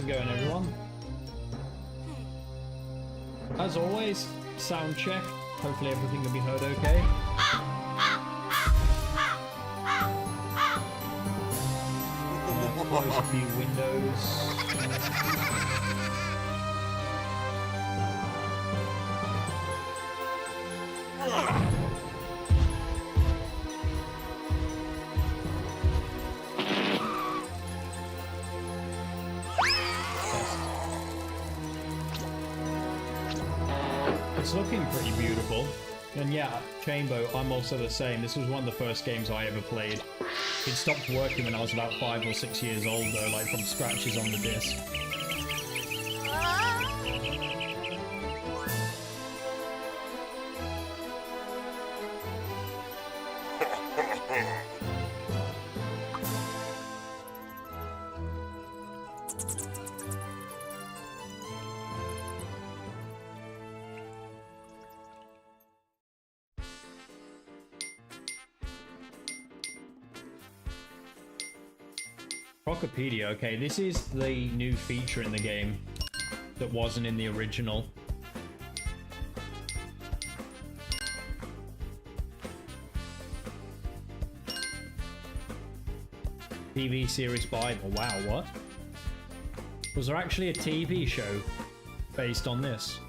going, everyone? As always, sound check. Hopefully everything can be heard okay. Close a few windows. It's looking pretty beautiful. And yeah, Chainbow, I'm also the same. This was one of the first games I ever played. It stopped working when I was about 5 or 6 years old though, like from scratches on the disc. Crocpedia, okay, this is the new feature in the game that wasn't in the original. TV series Bible, wow, what? Was there actually a TV show based on this?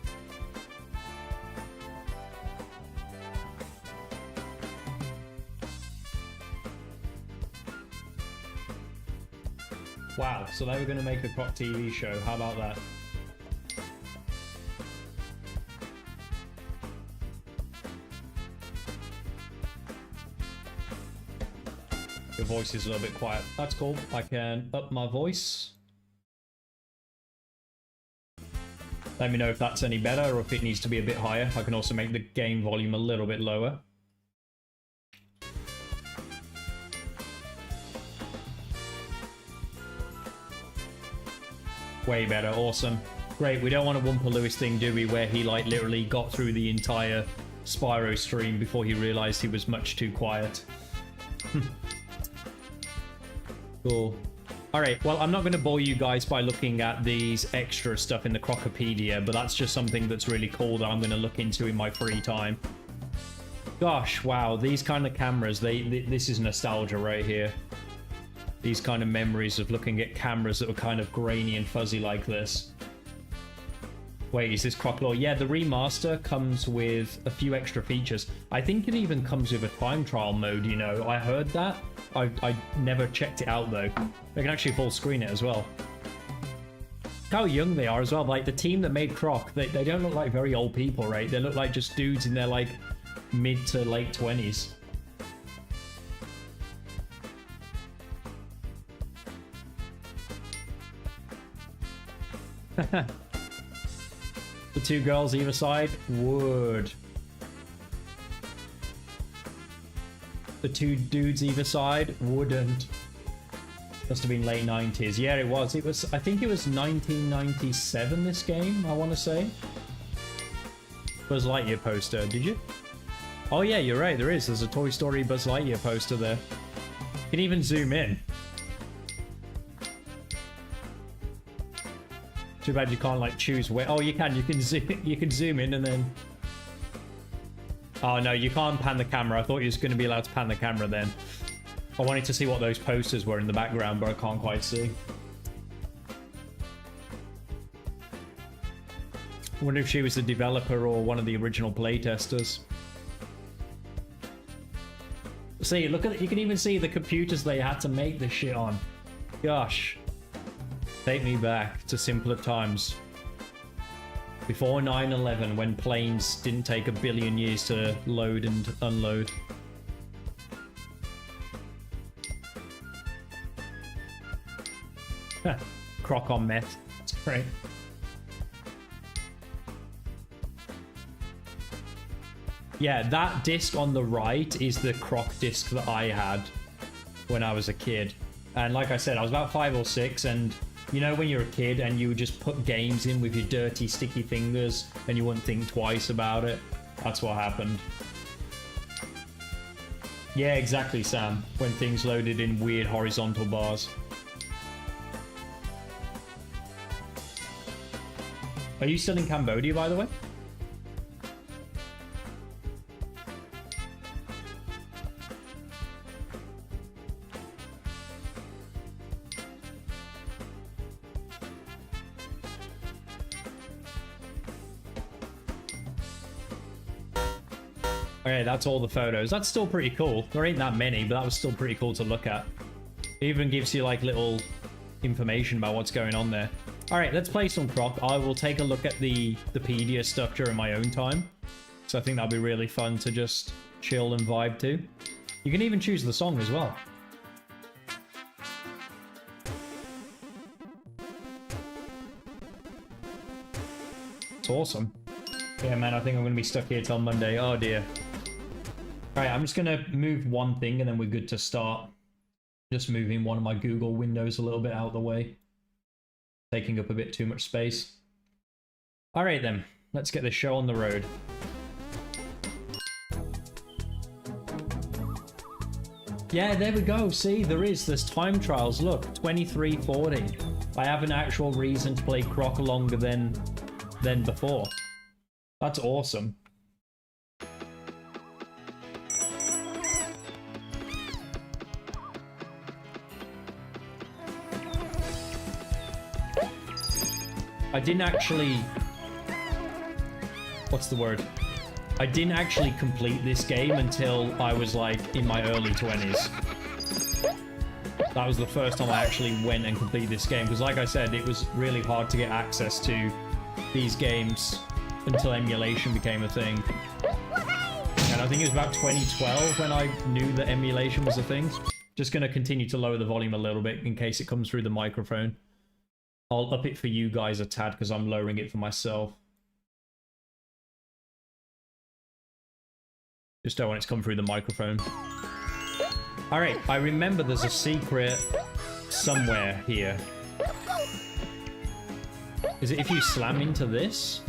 Wow, so they were going to make a Croc TV show. How about that? Your voice is a little bit quiet. That's cool. I can up my voice. Let me know if that's any better or if it needs to be a bit higher. I can also make the game volume a little bit lower. Way better, awesome. Great, we don't want a Wumpa Lewis thing, do we, where he like literally got through the entire Spyro stream before he realized he was much too quiet. Cool. Alright, well, I'm not going to bore you guys by looking at these extra stuff in the Crocpedia, but that's just something that's really cool that I'm going to look into in my free time. Gosh, wow, these kind of cameras, this is nostalgia right here. These kind of memories of looking at cameras that were kind of grainy and fuzzy like this. Wait, is this Croc Law? Yeah, the remaster comes with a few extra features. I think it even comes with a time trial mode, you know. I heard that. I never checked it out, though. They can actually full screen it as well. How young they are as well. Like, the team that made Croc, they don't look like very old people, right? They look like just dudes in their, like, mid to late 20s. The two girls either side would. The two dudes either side wouldn't. Must have been late 90s. Yeah, it was. It was. I think it was 1997. This game, I want to say. Buzz Lightyear poster. Did you? Oh yeah, you're right. There is. There's a Toy Story Buzz Lightyear poster there. You can even zoom in. Too bad you can't like choose where. Oh, you can. You can zoom. You can zoom in and then. Oh no, you can't pan the camera. I thought you was going to be allowed to pan the camera then. I wanted to see what those posters were in the background, but I can't quite see. I wonder if she was the developer or one of the original playtesters. See, look at it. You can even see the computers they had to make this shit on. Gosh. Take me back to simpler times. Before 9/11, when planes didn't take a billion years to load and unload. Croc on meth. It's great. Yeah, that disc on the right is the Croc disc that I had when I was a kid. And like I said, I was about 5 or 6, and you know when you're a kid and you would just put games in with your dirty, sticky fingers and you wouldn't think twice about it? That's what happened. Yeah, exactly, Sam. When things loaded in weird horizontal bars. Are you still in Cambodia, by the way? Okay, that's all the photos. That's still pretty cool. There ain't that many, but that was still pretty cool to look at. It even gives you like little information about what's going on there. All right, let's play some Croc. I will take a look at the Pedia stuff during my own time. So I think that'll be really fun to just chill and vibe to. You can even choose the song as well. It's awesome. Yeah, man, I think I'm going to be stuck here till Monday. Oh, dear. Alright, I'm just going to move one thing and then we're good to start. Just moving one of my Google windows a little bit out of the way. Taking up a bit too much space. Alright then, let's get this show on the road. Yeah, there we go. See, there's time trials. Look, 2340. I have an actual reason to play Croc longer than before. That's awesome. I didn't actually... What's the word? I didn't actually complete this game until I was like in my early 20s. That was the first time I actually went and completed this game, because like I said, it was really hard to get access to these games until emulation became a thing. And I think it was about 2012 when I knew that emulation was a thing. Just going to continue to lower the volume a little bit in case it comes through the microphone. I'll up it for you guys a tad because I'm lowering it for myself. Just don't want it to come through the microphone. Alright, I remember there's a secret somewhere here. Is it if you slam into this?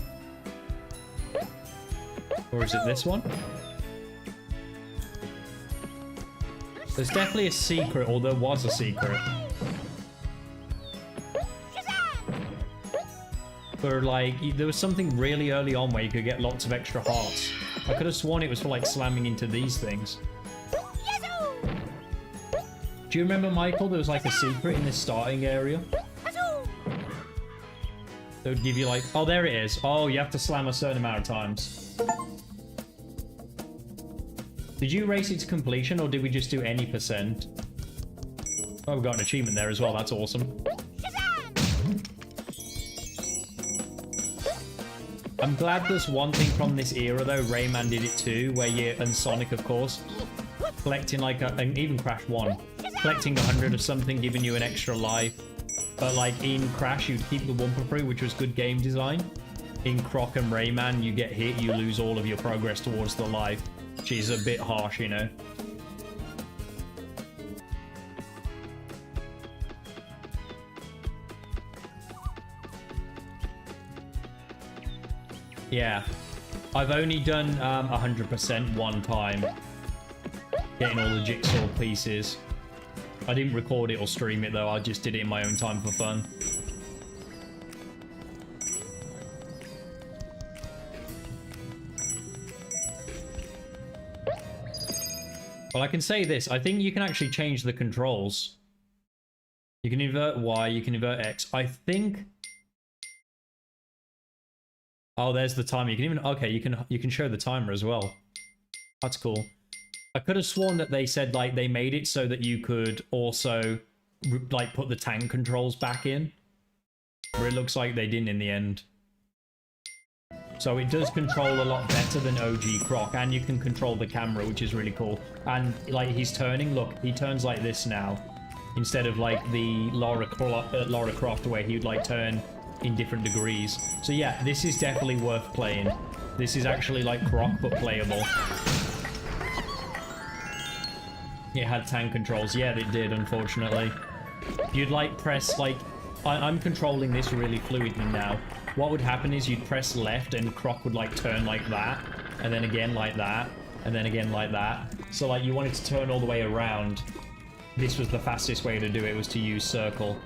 Or is it this one? There's definitely a secret, or there was a secret. For like, there was something really early on where you could get lots of extra hearts. I could have sworn it was for like slamming into these things. Do you remember, Michael, there was like a secret in this starting area? They would give you like, oh, there it is. Oh, you have to slam a certain amount of times. Did you race it to completion or did we just do any percent? Oh, we got an achievement there as well. That's awesome. I'm glad there's one thing from this era though. Rayman did it too, where you, and Sonic of course, collecting like and even Crash 1, collecting 100 of something, giving you an extra life. But like in Crash, you'd keep the Wumpa Fruit, which was good game design. In Croc and Rayman, you get hit, you lose all of your progress towards the life, which is a bit harsh, you know. Yeah, I've only done 100% one time, getting all the jigsaw pieces. I didn't record it or stream it though, I just did it in my own time for fun. Well, I can say this, I think you can actually change the controls. You can invert Y, you can invert X. I think... Oh, there's the timer. You can even... Okay, you can show the timer as well. That's cool. I could have sworn that they said, like, they made it so that you could also, like, put the tank controls back in. But it looks like they didn't in the end. So it does control a lot better than OG Croc, and you can control the camera, which is really cool. And, like, he's turning. Look, he turns like this now. Instead of, like, the Lara Croft, where he would, like, turn in different degrees. So yeah, this is definitely worth playing. This is actually like Croc, but playable. It had tank controls. Yeah, it did, unfortunately. You'd like press, like... I'm controlling this really fluidly now. What would happen is you'd press left and Croc would like turn like that, and then again like that, and then again like that. So like you wanted to turn all the way around. This was the fastest way to do it, was to use circle.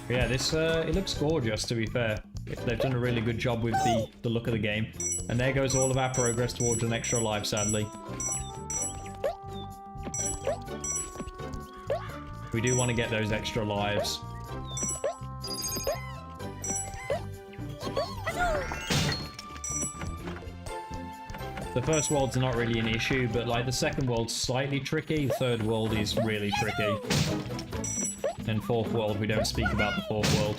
Yeah, this it looks gorgeous, to be fair. They've done a really good job with the look of the game. And there goes all of our progress towards an extra life, sadly. We do want to get those extra lives. The first world's not really an issue, but like the second world's slightly tricky. The third world is really tricky. And fourth world, we don't speak about the fourth world.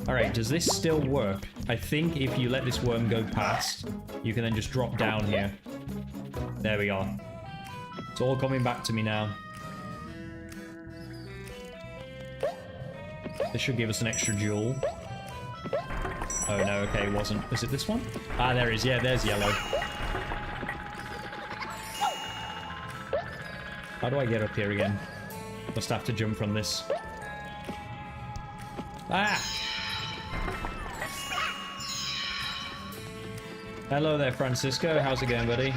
Alright, does this still work? I think if you let this worm go past, you can then just drop down here. There we are. It's all coming back to me now. This should give us an extra jewel. Oh no, okay, it wasn't. Is it this one? Ah, there is. Yeah, there's yellow. How do I get up here again? Must have to jump from this. Ah! Hello there, Francisco. How's it going, buddy?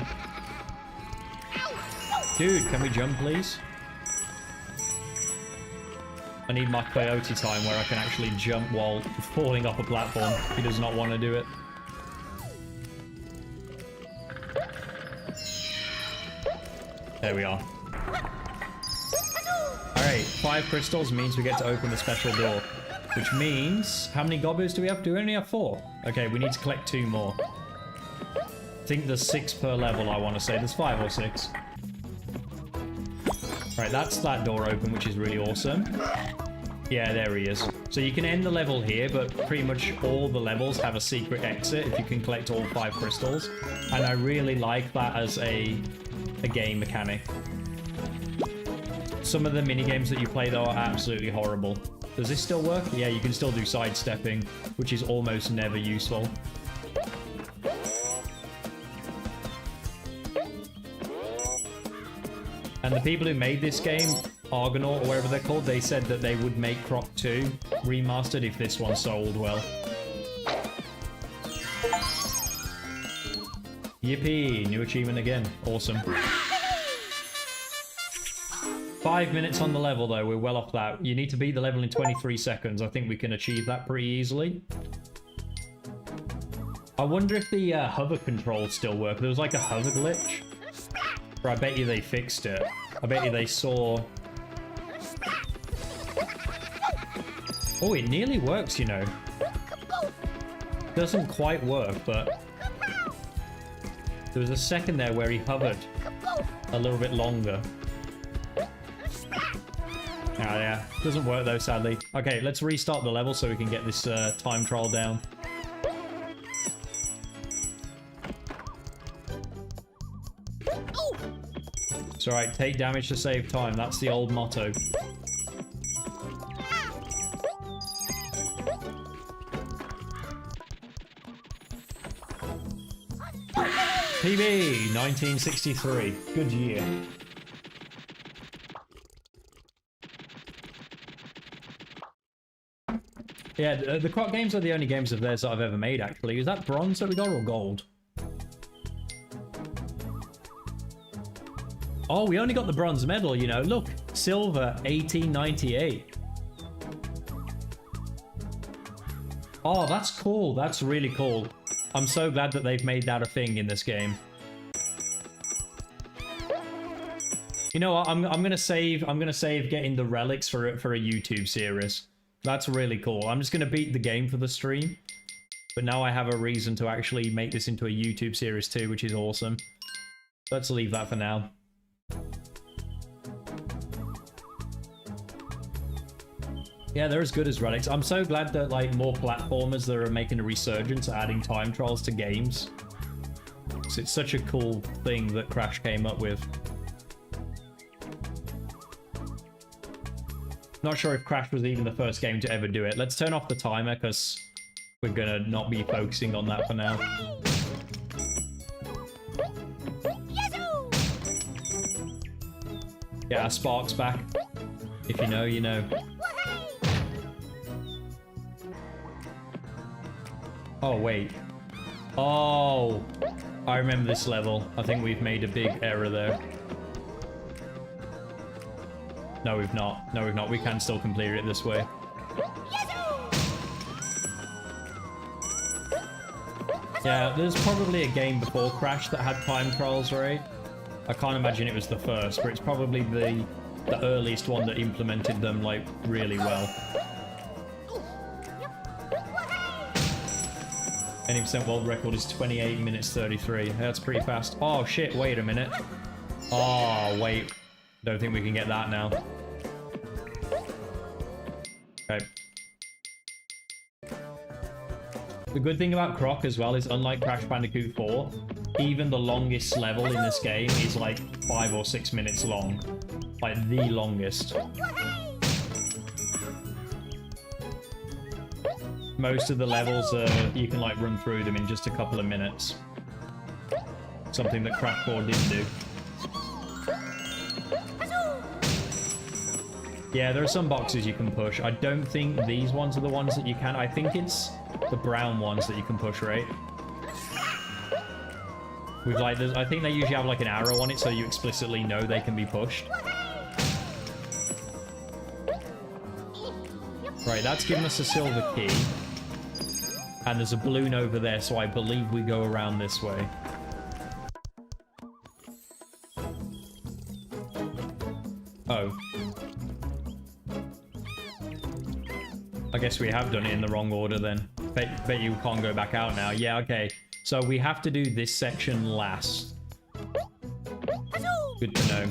Dude, can we jump, please? I need my coyote time where I can actually jump while falling off a platform. He does not want to do it. There we are. Alright, 5 crystals means we get to open the special door. Which means... How many Gobbos do we have? Do we only have 4? Okay, we need to collect 2 more. I think there's 6 per level, I want to say. There's 5 or 6. Right, that's that door open, which is really awesome. Yeah, there he is. So you can end the level here, but pretty much all the levels have a secret exit if you can collect all 5 crystals. And I really like that as a game mechanic. Some of the minigames that you play, though, are absolutely horrible. Does this still work? Yeah, you can still do sidestepping, which is almost never useful. And the people who made this game, Argonaut or whatever they're called, they said that they would make Croc 2 remastered if this one sold well. Yippee! New achievement again. Awesome. 5 minutes on the level, though. We're well off that. You need to beat the level in 23 seconds. I think we can achieve that pretty easily. I wonder if the hover controls still work. There was like a hover glitch. Or I bet you they fixed it. I bet you they saw... Oh, it nearly works, you know. Doesn't quite work, but... There was a second there where he hovered a little bit longer. Ah, yeah. Doesn't work, though, sadly. Okay, let's restart the level so we can get this time trial down. It's alright, take damage to save time. That's the old motto. PB 1963. Good year. Yeah, the Croc games are the only games of theirs that I've ever made, actually. Is that bronze that we got or gold? Oh, we only got the bronze medal, you know. Look, silver, 1898. Oh, that's cool. That's really cool. I'm so glad that they've made that a thing in this game. You know what? I'm gonna save getting the relics for a YouTube series. That's really cool. I'm just gonna beat the game for the stream. But now I have a reason to actually make this into a YouTube series too, which is awesome. Let's leave that for now. Yeah, they're as good as relics. I'm so glad that like more platformers that are making a resurgence are adding time trials to games. So it's such a cool thing that Crash came up with. Not sure if Crash was even the first game to ever do it. Let's turn off the timer because we're gonna not be focusing on that for now. Get our sparks back. If you know, you know. Oh, wait. Oh, I remember this level. I think we've made a big error there. No, we've not. No, we've not. We can still complete it this way. Yeah, there's probably a game before Crash that had time trials, right? I can't imagine it was the first, but it's probably the earliest one that implemented them, like, really well. 80% world record is 28 minutes 33. That's pretty fast. Oh, shit, wait a minute. Oh, wait. Don't think we can get that now. Okay. The good thing about Croc as well is, unlike Crash Bandicoot 4, even the longest level in this game is like 5 or 6 minutes long. Like, the longest. Most of the levels, you can like run through them in just a couple of minutes. Something that Crash 4 didn't do. Yeah, there are some boxes you can push. I don't think these ones are the ones that you can. I think it's the brown ones that you can push, right? With like, I think they usually have like an arrow on it so you explicitly know they can be pushed. Right, that's given us a silver key. And there's a balloon over there, so I believe we go around this way. Oh. I guess we have done it in the wrong order then. Bet you can't go back out now. Yeah, okay. So we have to do this section last. Good to know.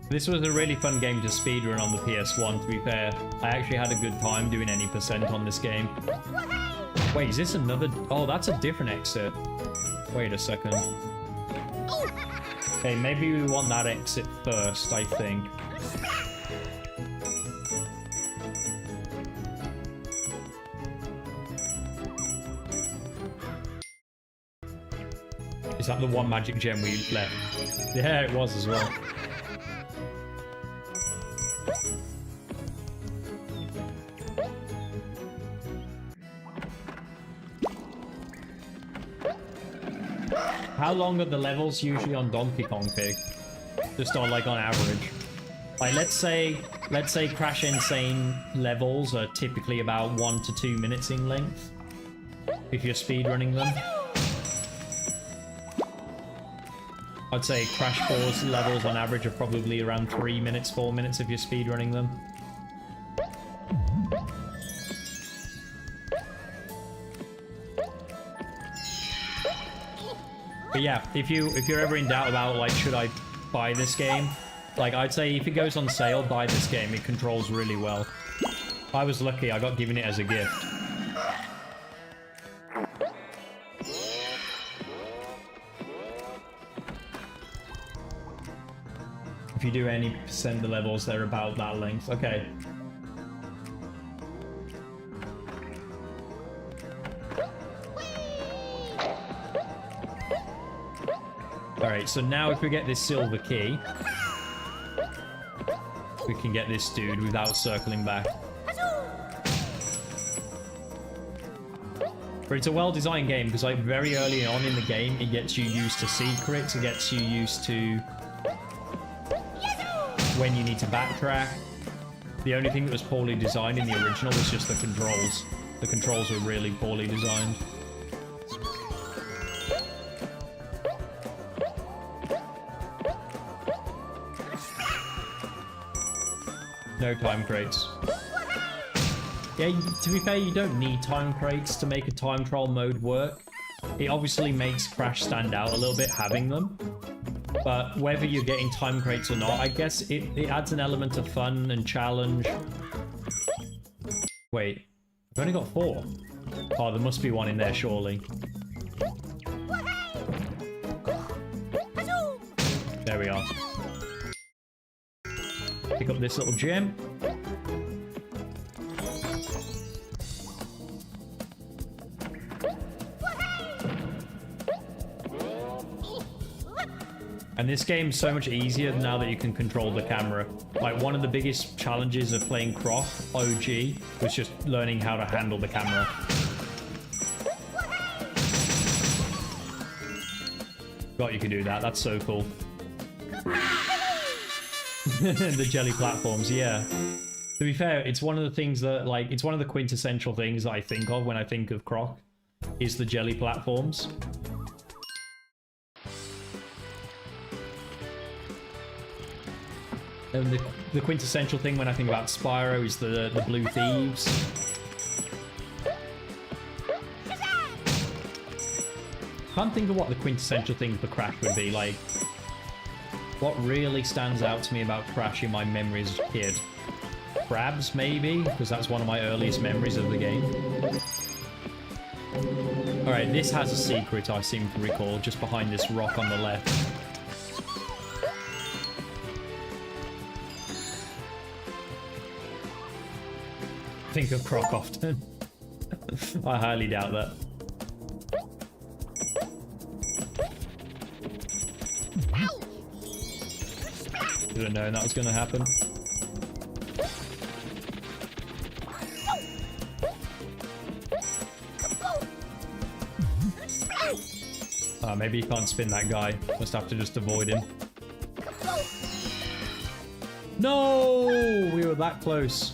This was a really fun game to speedrun on the PS1, to be fair. I actually had a good time doing any percent on this game. Wait, is this another... Oh, that's a different exit. Wait a second. Okay, maybe we want that exit first, I think. Is that the one magic gem we left? Yeah, it was as well. How long are the levels usually on Donkey Kong Pig? Just on like on average. Like let's say Crash Insane levels are typically about 1 to 2 minutes in length. If you're speedrunning them. I'd say Crash 4's levels on average are probably around 3 minutes, 4 minutes if you're speedrunning them. But yeah, if you're ever in doubt about like should I buy this game, like I'd say if it goes on sale, buy this game. It controls really well. I was lucky, I got given it as a gift. If you do any percent of the levels, they're about that length. Okay. Alright, so now if we get this silver key, we can get this dude without circling back. But it's a well-designed game, because like very early on in the game, it gets you used to secrets, it gets you used to when you need to backtrack. The only thing that was poorly designed in the original was just the controls. The controls were really poorly designed. No time crates. Yeah, to be fair, you don't need time crates to make a time trial mode work. It obviously makes Crash stand out a little bit having them. But whether you're getting time crates or not, I guess it adds an element of fun and challenge. Wait, I've only got 4. Oh, there must be one in there, surely. There we are. Pick up this little gem. And this game's so much easier now that you can control the camera. Like, one of the biggest challenges of playing Croc OG was just learning how to handle the camera. God, you can do that. That's so cool. The jelly platforms, yeah. To be fair, it's one of the things that, like, it's one of the quintessential things that I think of when I think of Croc, is the jelly platforms. And the quintessential thing when I think about Spyro is the blue thieves. Can't think of what the quintessential thing for Crash would be. Like, what really stands out to me about Crash in my memories as a kid? Crabs, maybe? Because that's one of my earliest memories of the game. Alright, this has a secret, I seem to recall, just behind this rock on the left. Think of Croc often. I highly doubt that. Should have known that was going to happen. Maybe you can't spin that guy. Must have to just avoid him. No! We were that close.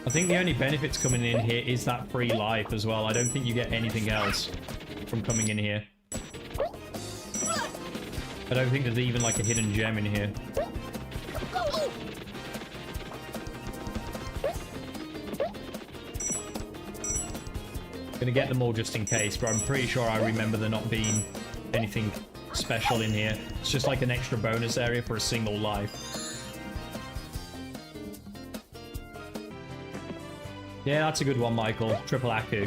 I think the only benefits coming in here is that free life as well. I don't think you get anything else from coming in here. I don't think there's even like a hidden gem in here. Gonna get them all just in case, but I'm pretty sure I remember there not being anything special in here. It's just like an extra bonus area for a single life. Yeah, that's a good one, Michael. Triple Aku.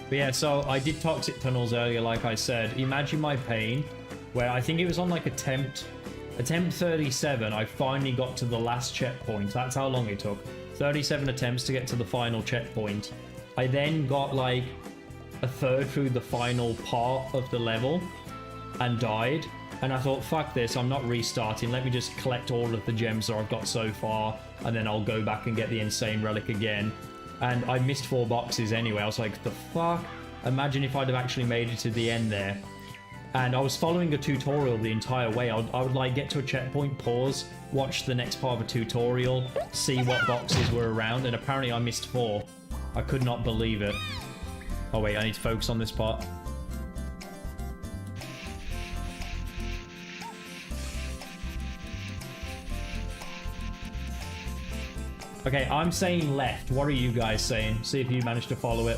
But yeah, so I did Toxic Tunnels earlier, like I said. Imagine my pain, where I think it was on like attempt 37, I finally got to the last checkpoint. That's how long it took. 37 attempts to get to the final checkpoint. I then got like a third through the final part of the level and died. And I thought, fuck this, I'm not restarting. Let me just collect all of the gems that I've got so far, and then I'll go back and get the insane relic again. And I missed 4 boxes anyway. I was like, the fuck? Imagine if I'd have actually made it to the end there. And I was following a tutorial the entire way. I would like get to a checkpoint, pause, watch the next part of a tutorial, see what boxes were around, and apparently I missed 4. I could not believe it. Oh wait, I need to focus on this part. Okay, I'm saying left. What are you guys saying? See if you managed to follow it.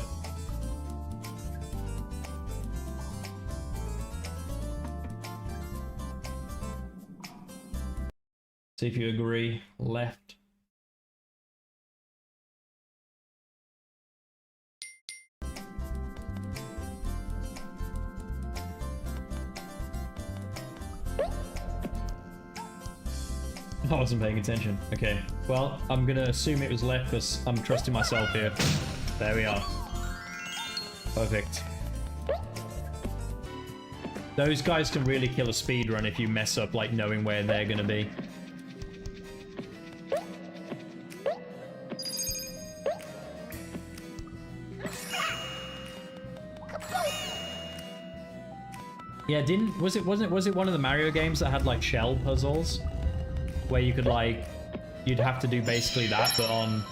See if you agree. Left. I wasn't paying attention. Okay. Well, I'm gonna assume it was left because I'm trusting myself here. There we are. Perfect. Those guys can really kill a speedrun if you mess up, like, knowing where they're gonna be. Yeah, was it one of the Mario games that had like shell puzzles where you could like you'd have to do basically that, but on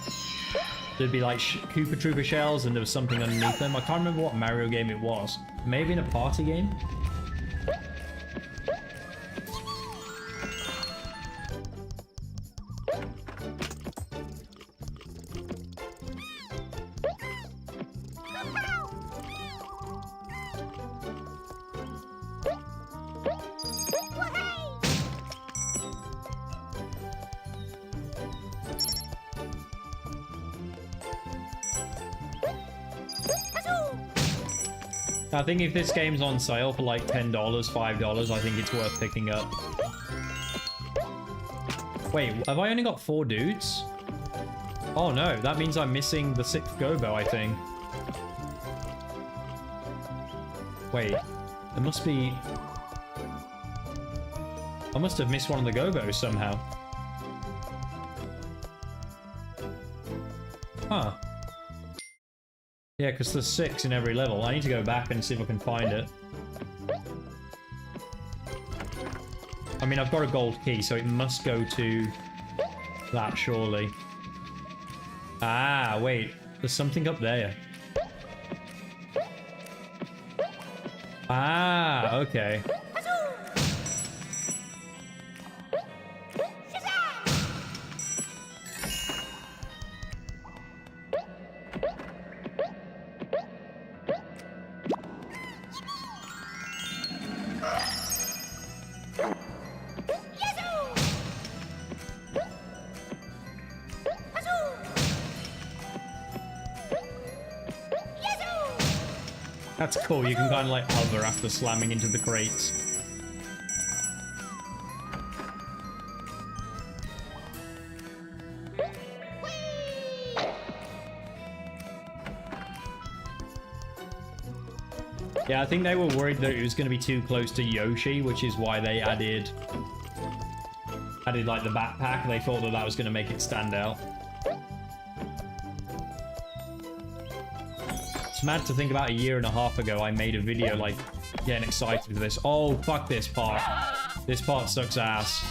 there'd be like Koopa Troopa shells and there was something underneath them. I can't remember what Mario game it was. Maybe in a party game. I think if this game's on sale for like $10, $5, I think it's worth picking up. Wait, have I only got 4 dudes? Oh no, that means I'm missing the 6th Gobbo, I think. Wait, there must be... I must have missed one of the Gobbos somehow. Huh. Yeah, because there's 6 in every level. I need to go back and see if I can find it. I mean, I've got a gold key, so it must go to that, surely. Ah, wait. There's something up there. Ah, okay. That's cool, you can kind of like hover after slamming into the crates. Yeah, I think they were worried that it was going to be too close to Yoshi, which is why they added like the backpack. They thought that that was going to make it stand out. It's mad to think about a year and a half ago I made a video like getting excited for this. Oh, fuck this part. This part sucks ass.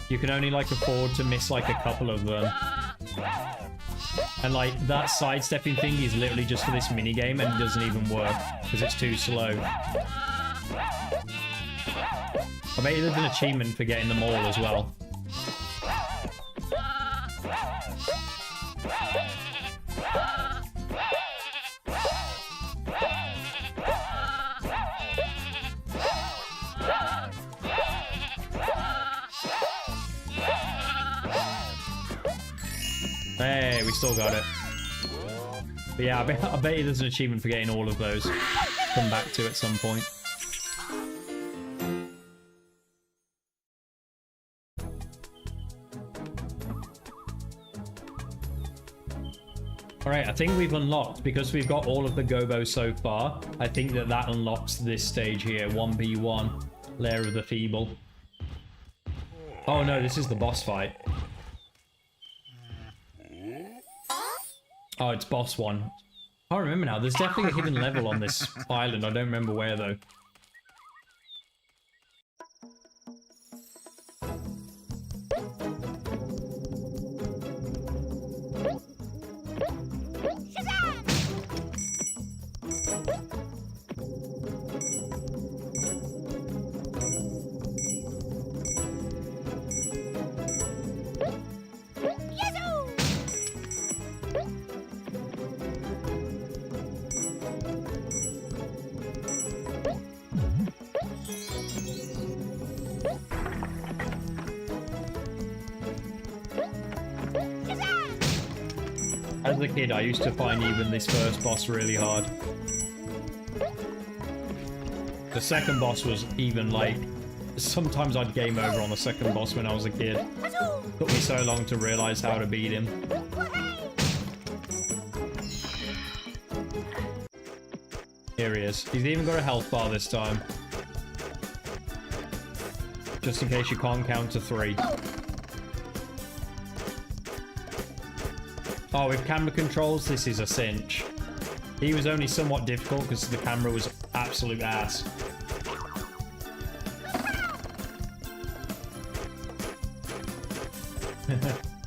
You can only like afford to miss like a couple of them. And like that sidestepping thing is literally just for this minigame and doesn't even work because it's too slow. I bet there's an achievement for getting them all as well. Hey, we still got it. But yeah, I bet you there's an achievement for getting all of those. Come back to at some point. Alright, I think we've unlocked, because we've got all of the Gobbos so far, I think that unlocks this stage here, 1v1, Lair of the Feeble. Oh no, this is the boss fight. Oh, it's boss 1. I can't remember now. There's definitely a hidden level on this island. I don't remember where, though. As a kid, I used to find even this first boss really hard. The second boss was even like... Sometimes I'd game over on the second boss when I was a kid. Took me so long to realize how to beat him. Here he is. He's even got a health bar this time. Just in case you can't count to 3. Oh, with camera controls, this is a cinch. He was only somewhat difficult because the camera was absolute ass.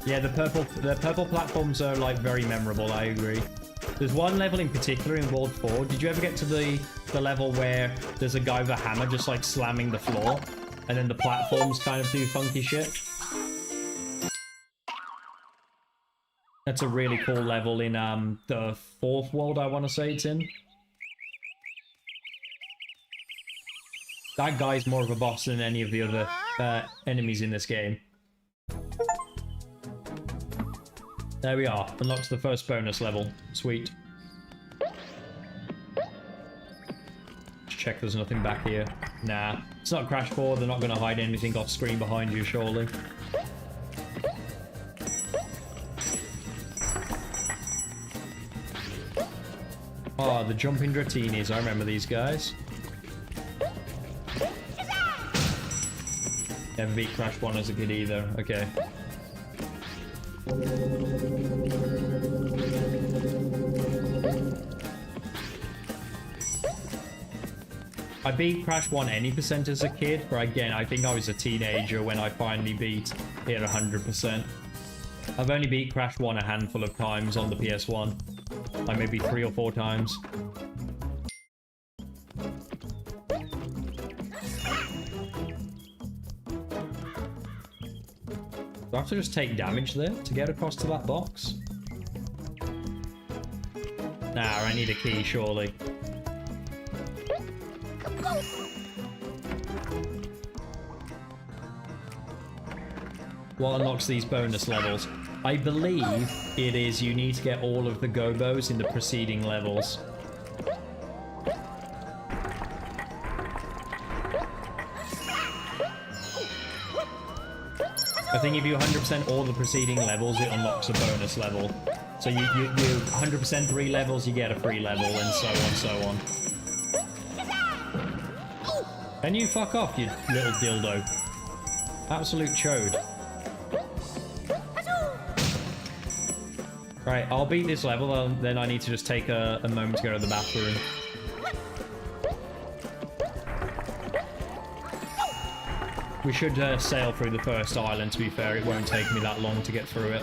Yeah, the purple platforms are like very memorable, I agree. There's one level in particular in World 4. Did you ever get to the level where there's a guy with a hammer just like slamming the floor? And then the platforms kind of do funky shit? That's a really cool level in the 4th world, I want to say it's in. That guy's more of a boss than any of the other enemies in this game. There we are. Unlocks the first bonus level. Sweet. Just check there's nothing back here. Nah. It's not Crash 4. They're not going to hide anything off screen behind you, surely. Oh, the jumping Dratinis. I remember these guys. Never beat Crash 1 as a kid either. Okay. I beat Crash 1 any percent as a kid, but again, I think I was a teenager when I finally beat it 100%. I've only beat Crash 1 a handful of times on the PS1. Like maybe 3 or 4 times. Do I have to just take damage there to get across to that box? Nah, I need a key, surely. What unlocks these bonus levels? I believe it is you need to get all of the Gobbos in the preceding levels. I think if you 100% all the preceding levels, it unlocks a bonus level. So you 100% 3 levels, you get a free level, and so on. Can you fuck off, you little dildo? Absolute chode. Right, I'll beat this level, then I need to just take a moment to go to the bathroom. We should sail through the first island, to be fair. It won't take me that long to get through it.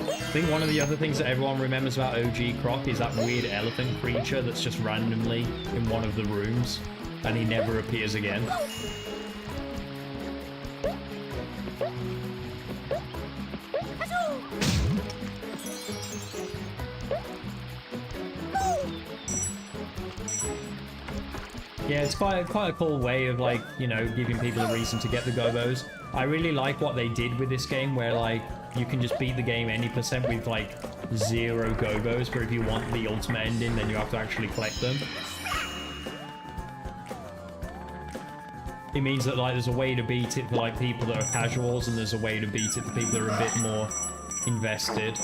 I think one of the other things that everyone remembers about OG Croc is that weird elephant creature that's just randomly in one of the rooms, and he never appears again. Yeah, it's quite a cool way of, like, you know, giving people a reason to get the Gobbos. I really like what they did with this game, where, like, you can just beat the game any percent with, like, 0 Gobbos, but if you want the ultimate ending, then you have to actually collect them. It means that, like, there's a way to beat it for, like, people that are casuals, and there's a way to beat it for people that are a bit more invested.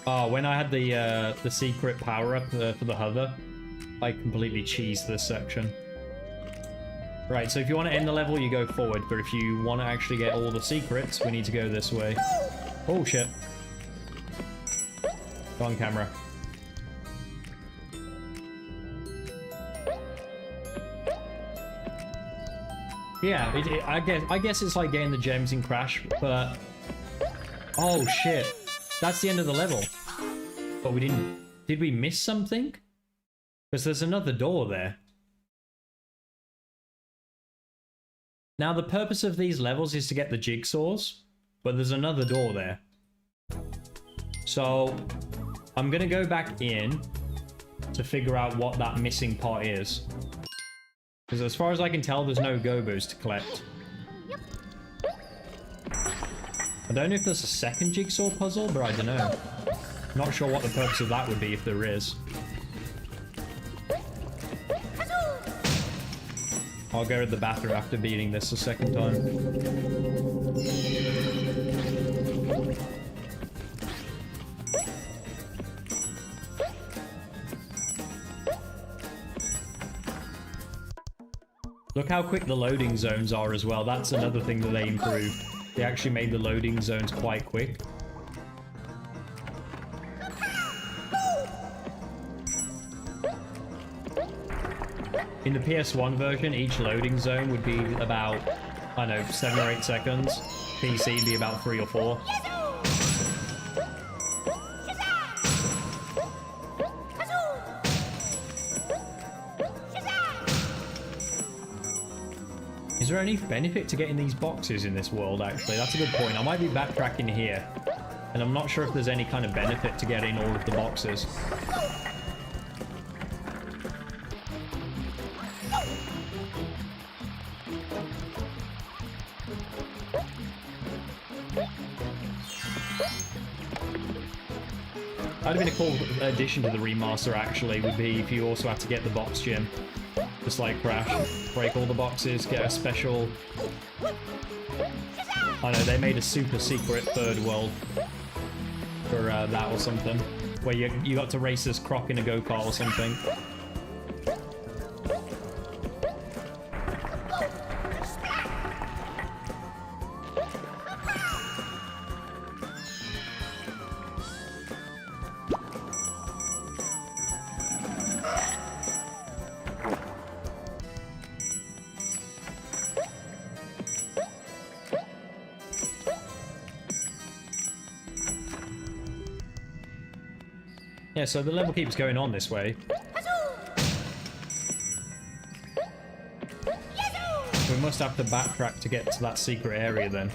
Oh, when I had the secret power-up for the hover, I completely cheesed this section. Right, so if you want to end the level, you go forward, but if you want to actually get all the secrets, we need to go this way. Oh, shit. Go on camera. Yeah, I guess it's like getting the gems in Crash, but... Oh, shit. That's the end of the level. But we didn't... Did we miss something? Because there's another door there. Now, the purpose of these levels is to get the jigsaws, but there's another door there. So, I'm going to go back in to figure out what that missing part is. Because as far as I can tell, there's no Gobbos to collect. I don't know if there's a second jigsaw puzzle, but I don't know. Not sure what the purpose of that would be if there is. I'll go to the bathroom after beating this a second time. Look how quick the loading zones are as well. That's another thing that they improved. They actually made the loading zones quite quick. In the PS1 version, each loading zone would be about, I don't know, 7 or 8 seconds. PC would be about 3 or 4. Is there any benefit to getting these boxes in this world, actually? That's a good point. I might be backtracking here, and I'm not sure if there's any kind of benefit to getting all of the boxes. That'd have been a cool addition to the remaster, actually, would be if you also had to get the box gem. Just like Crash. Break all the boxes, get a special... I know, they made a super secret third world for that or something. Where you got to race as Croc in a go-kart or something. Yeah, so the level keeps going on this way. We must have to backtrack to get to that secret area then.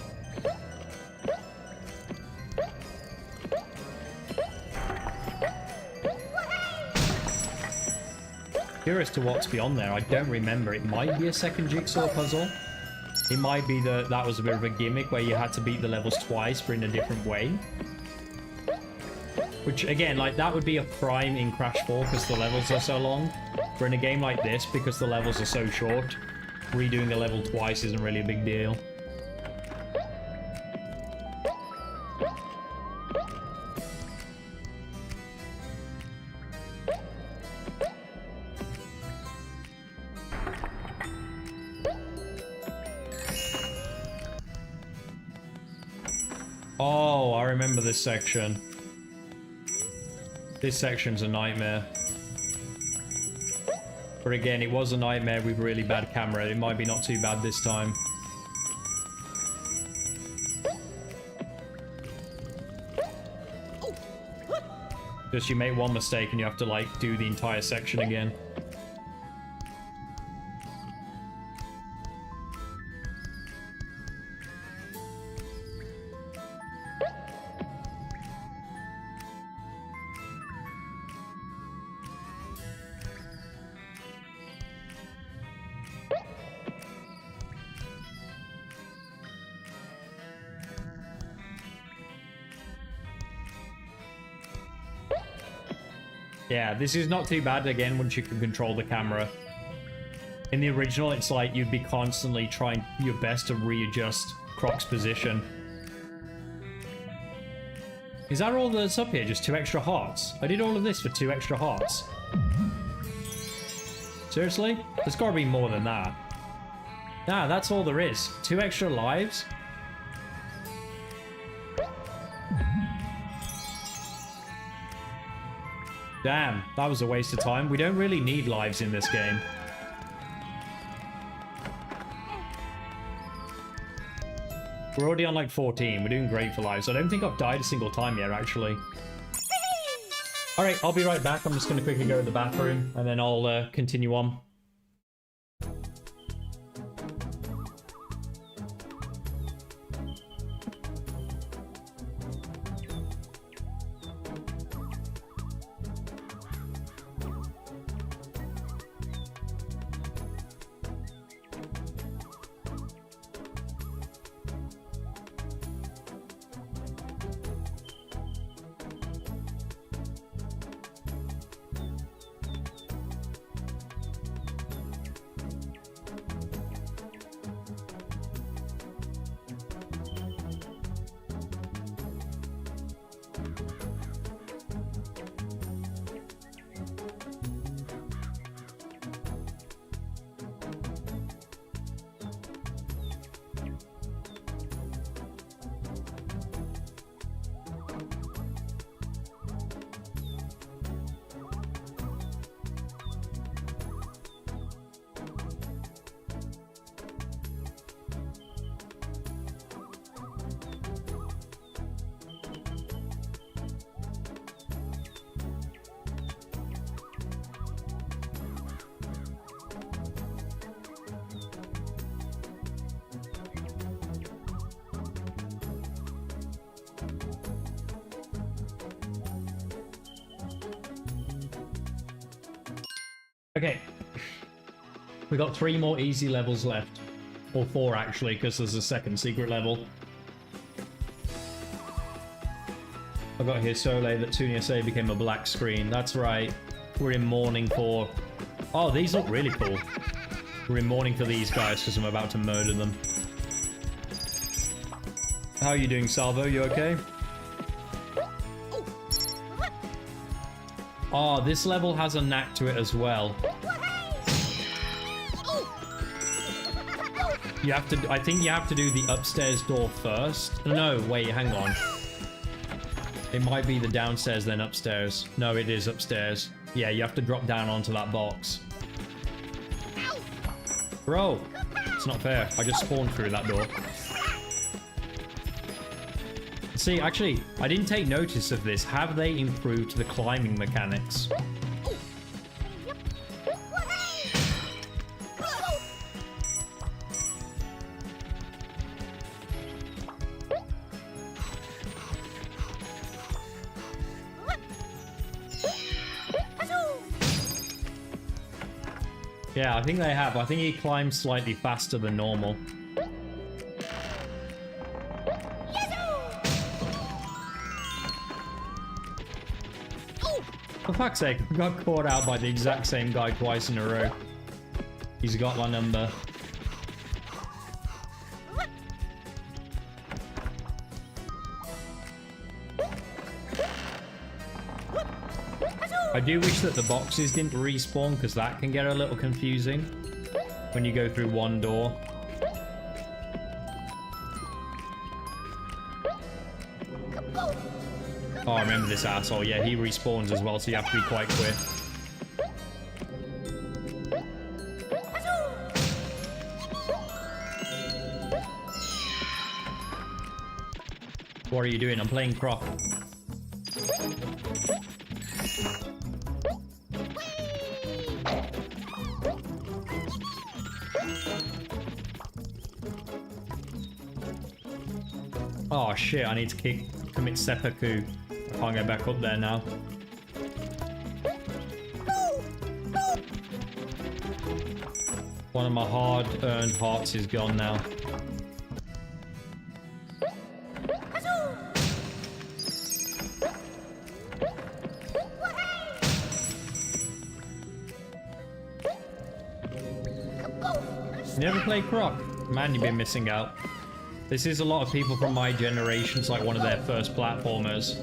Curious to what's beyond there. I don't remember. It might be a second jigsaw puzzle. It might be that was a bit of a gimmick where you had to beat the levels twice but in a different way. Which, again, like, that would be a prime in Crash 4 because the levels are so long. But in a game like this, because the levels are so short, redoing a level twice isn't really a big deal. Oh, I remember this section. This section's a nightmare. But again, it was a nightmare with really bad camera. It might be not too bad this time. Just you make one mistake and you have to, like, do the entire section again. Yeah, this is not too bad, again, once you can control the camera. In the original, it's like you'd be constantly trying your best to readjust Croc's position. Is that all that's up here? Just 2 extra hearts? I did all of this for 2 extra hearts. Seriously? There's gotta be more than that. Nah, that's all there is. 2 extra lives? Damn, that was a waste of time. We don't really need lives in this game. We're already on like 14. We're doing great for lives. I don't think I've died a single time yet, actually. Alright, I'll be right back. I'm just going to quickly go to the bathroom, and then I'll continue on. Okay. We got 3 more easy levels left. Or 4, actually, because there's a second secret level. I got here Soleil that Tunia say became a black screen. That's right. We're in mourning for Oh, these look really cool. We're in mourning for these guys because I'm about to murder them. How are you doing, Salvo? You okay? Oh, this level has a knack to it as well. You have to, I think you have to do the upstairs door first. No, wait, hang on. It might be the downstairs, then upstairs. No, it is upstairs. Yeah, you have to drop down onto that box. Bro, it's not fair. I just spawned through that door. See, actually, I didn't take notice of this. Have they improved the climbing mechanics? Yeah, I think they have. I think he climbs slightly faster than normal. For fuck's sake, I got caught out by the exact same guy twice in a row. He's got my number. I do wish that the boxes didn't respawn, because that can get a little confusing when you go through one door. Oh, I remember this asshole. Yeah, he respawns as well, so you have to be quite quick. What are you doing? I'm playing Croc. Oh shit, I need to commit seppuku. I can't get back up there now. One of my hard-earned hearts is gone now. You never played Croc? Man, you've been missing out. This is a lot of people from my generation. It's like one of their first platformers.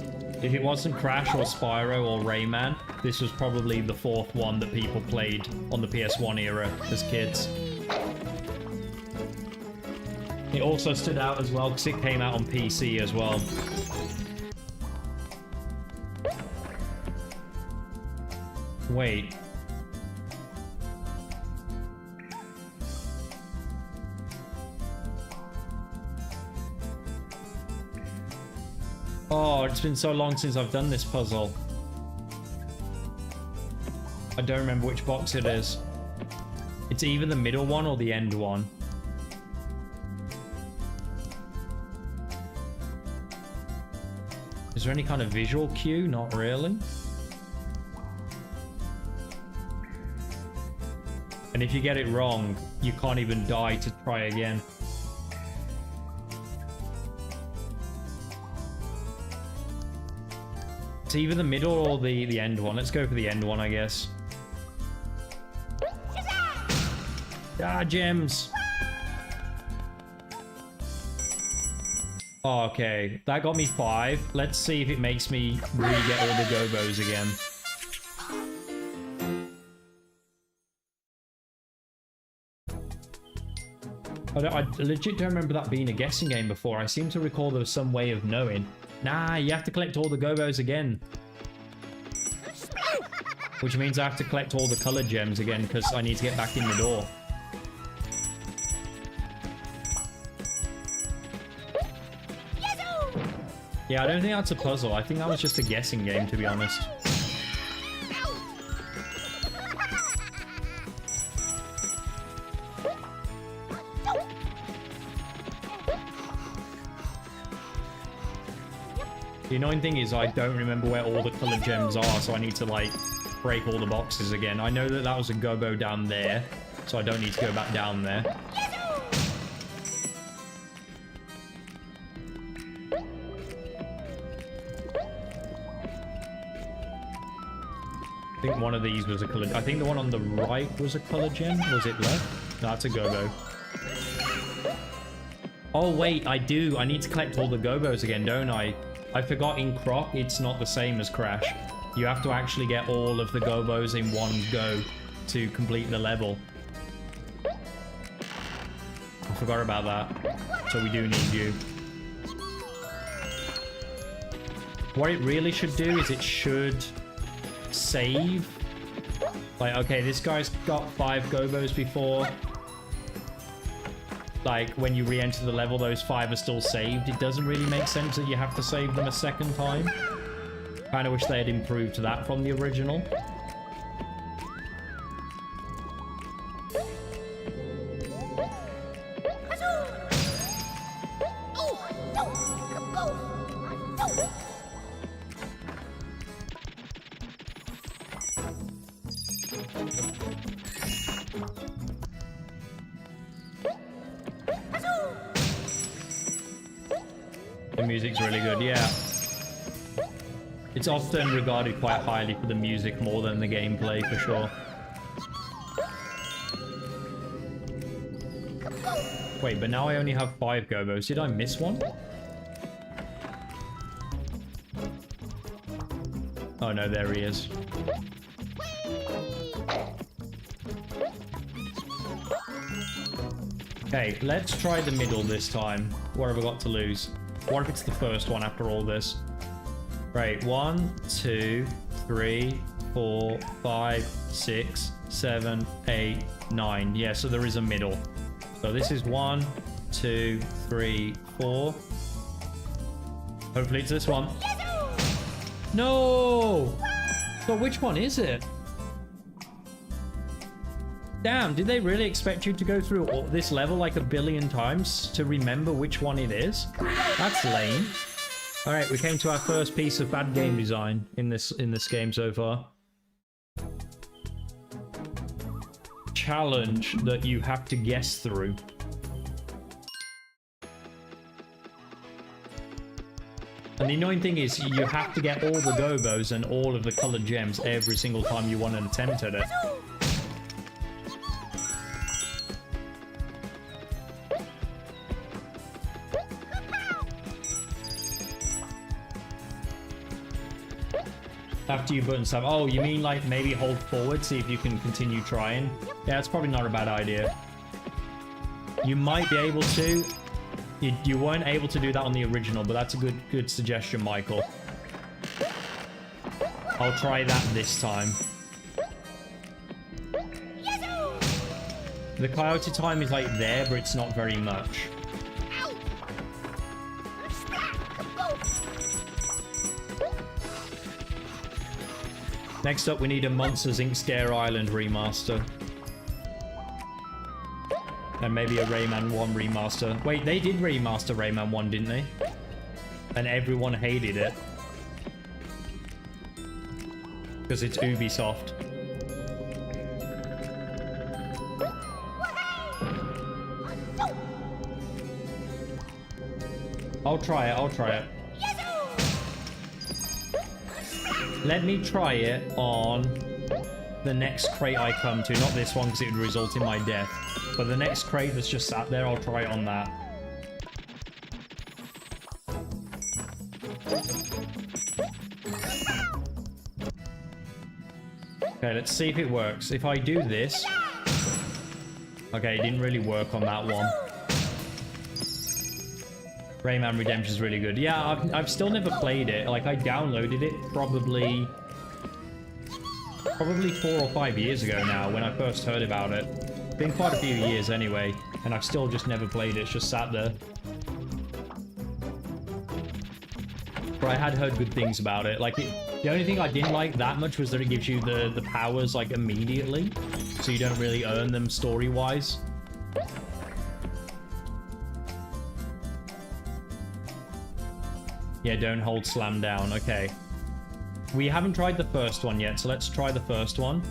If it wasn't Crash or Spyro or Rayman, this was probably the fourth one that people played on the PS1 era as kids. It also stood out as well because it came out on PC as well. Wait. Oh, it's been so long since I've done this puzzle. I don't remember which box it is. It's either the middle one or the end one. Is there any kind of visual cue? Not really. And if you get it wrong, you can't even die to try again. It's either the middle or the end one. Let's go for the end one, I guess. Ah, gems. Oh, okay, that got me 5. Let's see if it makes me really get all the Gobbos again. I legit don't remember that being a guessing game before. I seem to recall there was some way of knowing. Nah, you have to collect all the Gobbos again. Which means I have to collect all the color gems again because I need to get back in the door. Yeah, I don't think that's a puzzle. I think that was just a guessing game, to be honest. The annoying thing is I don't remember where all the colored gems are, so I need to, like, break all the boxes again. I know that that was a Gobbo down there, so I don't need to go back down there. I think one of these was a color. I think the one on the right was a color gem. Was it left? No, that's a Gobbo. Oh, wait, I do. I need to collect all the Gobbos again, don't I? I forgot in Croc, it's not the same as Crash. You have to actually get all of the Gobbos in one go to complete the level. I forgot about that. So we do need you. What it really should do is it should save. Like, okay, this guy's got 5 Gobbos before. Like, when you re-enter the level, those 5 are still saved. It doesn't really make sense that you have to save them a second time. Kind of wish they had improved that from the original. The music's really good, yeah. It's often regarded quite highly for the music more than the gameplay, for sure. Wait, but now I only have 5 Gobbos. Did I miss one? Oh no, there he is. Okay, let's try the middle this time. What have I got to lose? What if it's the first one after all this? Right, 1, 2, 3, 4, 5, 6, 7, 8, 9. Yeah, so there is a middle. So this is 1, 2, 3, 4. Hopefully it's this one. No! So which one is it? Damn, did they really expect you to go through this level like a billion times to remember which one it is? That's lame. Alright, we came to our first piece of bad game design in this game so far. Challenge that you have to guess through. And the annoying thing is you have to get all the Gobbos and all of the colored gems every single time you want an attempt at it. After you button stuff. Oh, you mean like maybe hold forward, see if you can continue trying? Yeah, it's probably not a bad idea. You might be able to. You weren't able to do that on the original, but that's a good suggestion, Michael. I'll try that this time. The coyote time is like there, but it's not very much. Next up, we need a Monsters Inc. Scare Island remaster. And maybe a Rayman 1 remaster. Wait, they did remaster Rayman 1, didn't they? And everyone hated it. Because it's Ubisoft. I'll try it. Let me try it on the next crate I come to. Not this one, because it would result in my death. But the next crate that's just sat there, I'll try it on that. Okay, let's see if it works. If I do this... Okay, it didn't really work on that one. Rayman Redemption is really good. Yeah, I've still never played it. Like, I downloaded it probably 4 or 5 years ago now when I first heard about it. It's been quite a few years anyway, and I've still just never played it. It's just sat there. But I had heard good things about it. Like, the only thing I didn't like that much was that it gives you the powers, like, immediately. So you don't really earn them story-wise. Yeah, don't hold slam down. Okay. We haven't tried the first one yet, so let's try the first one.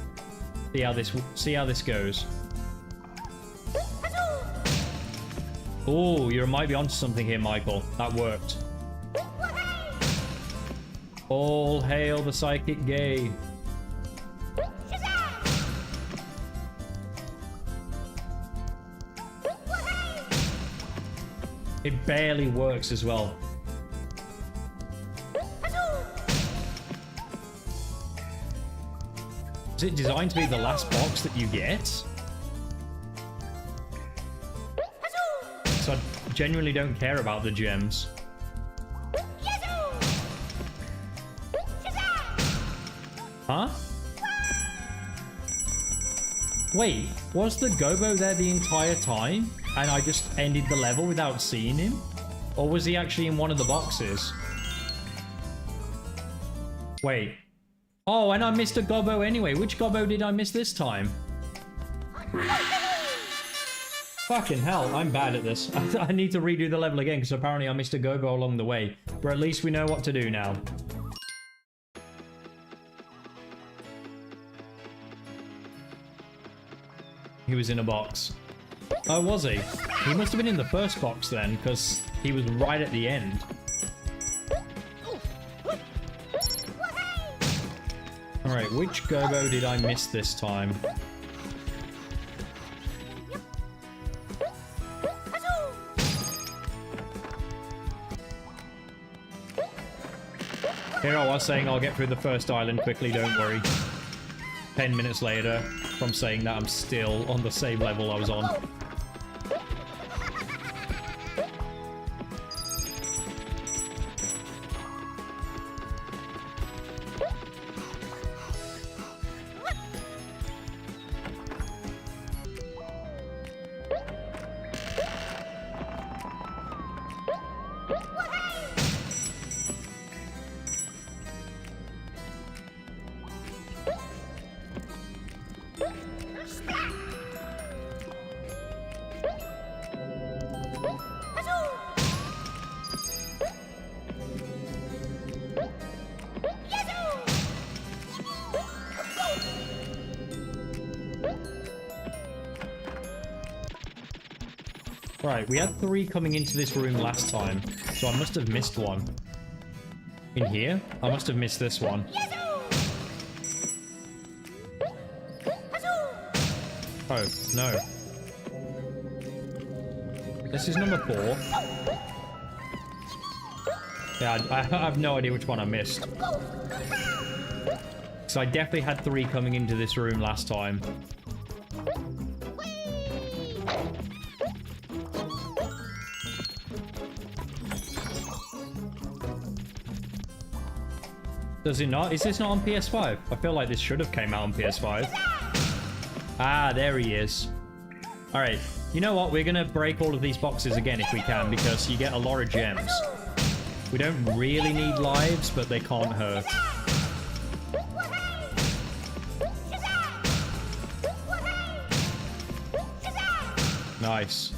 See how this goes. Oh, you might be onto something here, Michael. That worked. All hail the psychic gay. It barely works as well. Is it designed to be the last box that you get? So I genuinely don't care about the gems. Huh? Wait, was the Gobbo there the entire time? And I just ended the level without seeing him? Or was he actually in one of the boxes? Wait. Oh, and I missed a Gobbo anyway. Which Gobbo did I miss this time? Fucking hell, I'm bad at this. I need to redo the level again because apparently I missed a Gobbo along the way. But at least we know what to do now. He was in a box. Oh, was he? He must have been in the first box then, because he was right at the end. Alright, which Gobbo did I miss this time? Here I was saying I'll get through the first island quickly, don't worry. 10 minutes later, from saying that I'm still on the same level I was on. Right, we had 3 coming into this room last time, so I must have missed one. In here? I must have missed this one. Oh, no. This is number 4. Yeah, I have no idea which one I missed. So I definitely had 3 coming into this room last time. Does it not? Is this not on PS5? I feel like this should have came out on PS5. Ah, there he is. Alright, you know what? We're gonna break all of these boxes again if we can, because you get a lot of gems. We don't really need lives, but they can't hurt. Nice.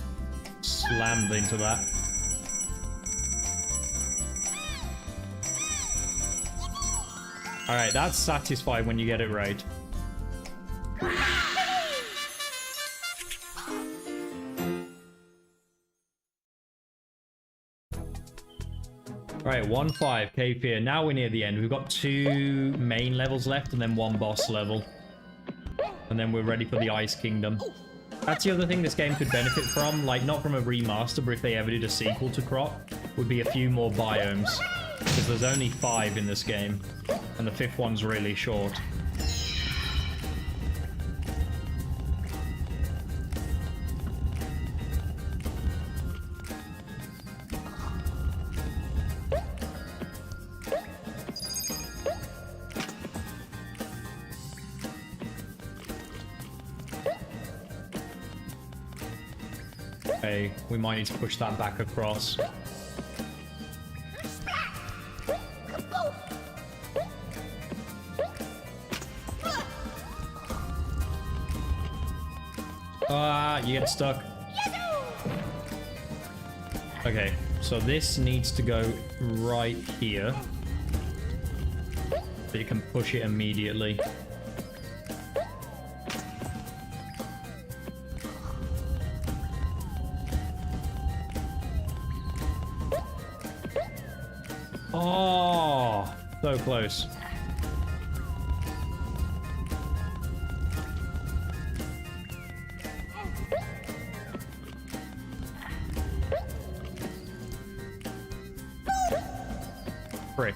Slammed into that. Alright, that's satisfying when you get it right. Alright, 1-5, Cave Fear. Now we're near the end. We've got 2 main levels left and then 1 boss level. And then we're ready for the Ice Kingdom. That's the other thing this game could benefit from, like not from a remaster, but if they ever did a sequel to Croc, would be a few more biomes. Because there's only 5 in this game, and the 5th one's really short. Okay, we might need to push that back across. Ah, you get stuck. Okay, so this needs to go right here. So you can push it immediately. Oh, so close. Frick.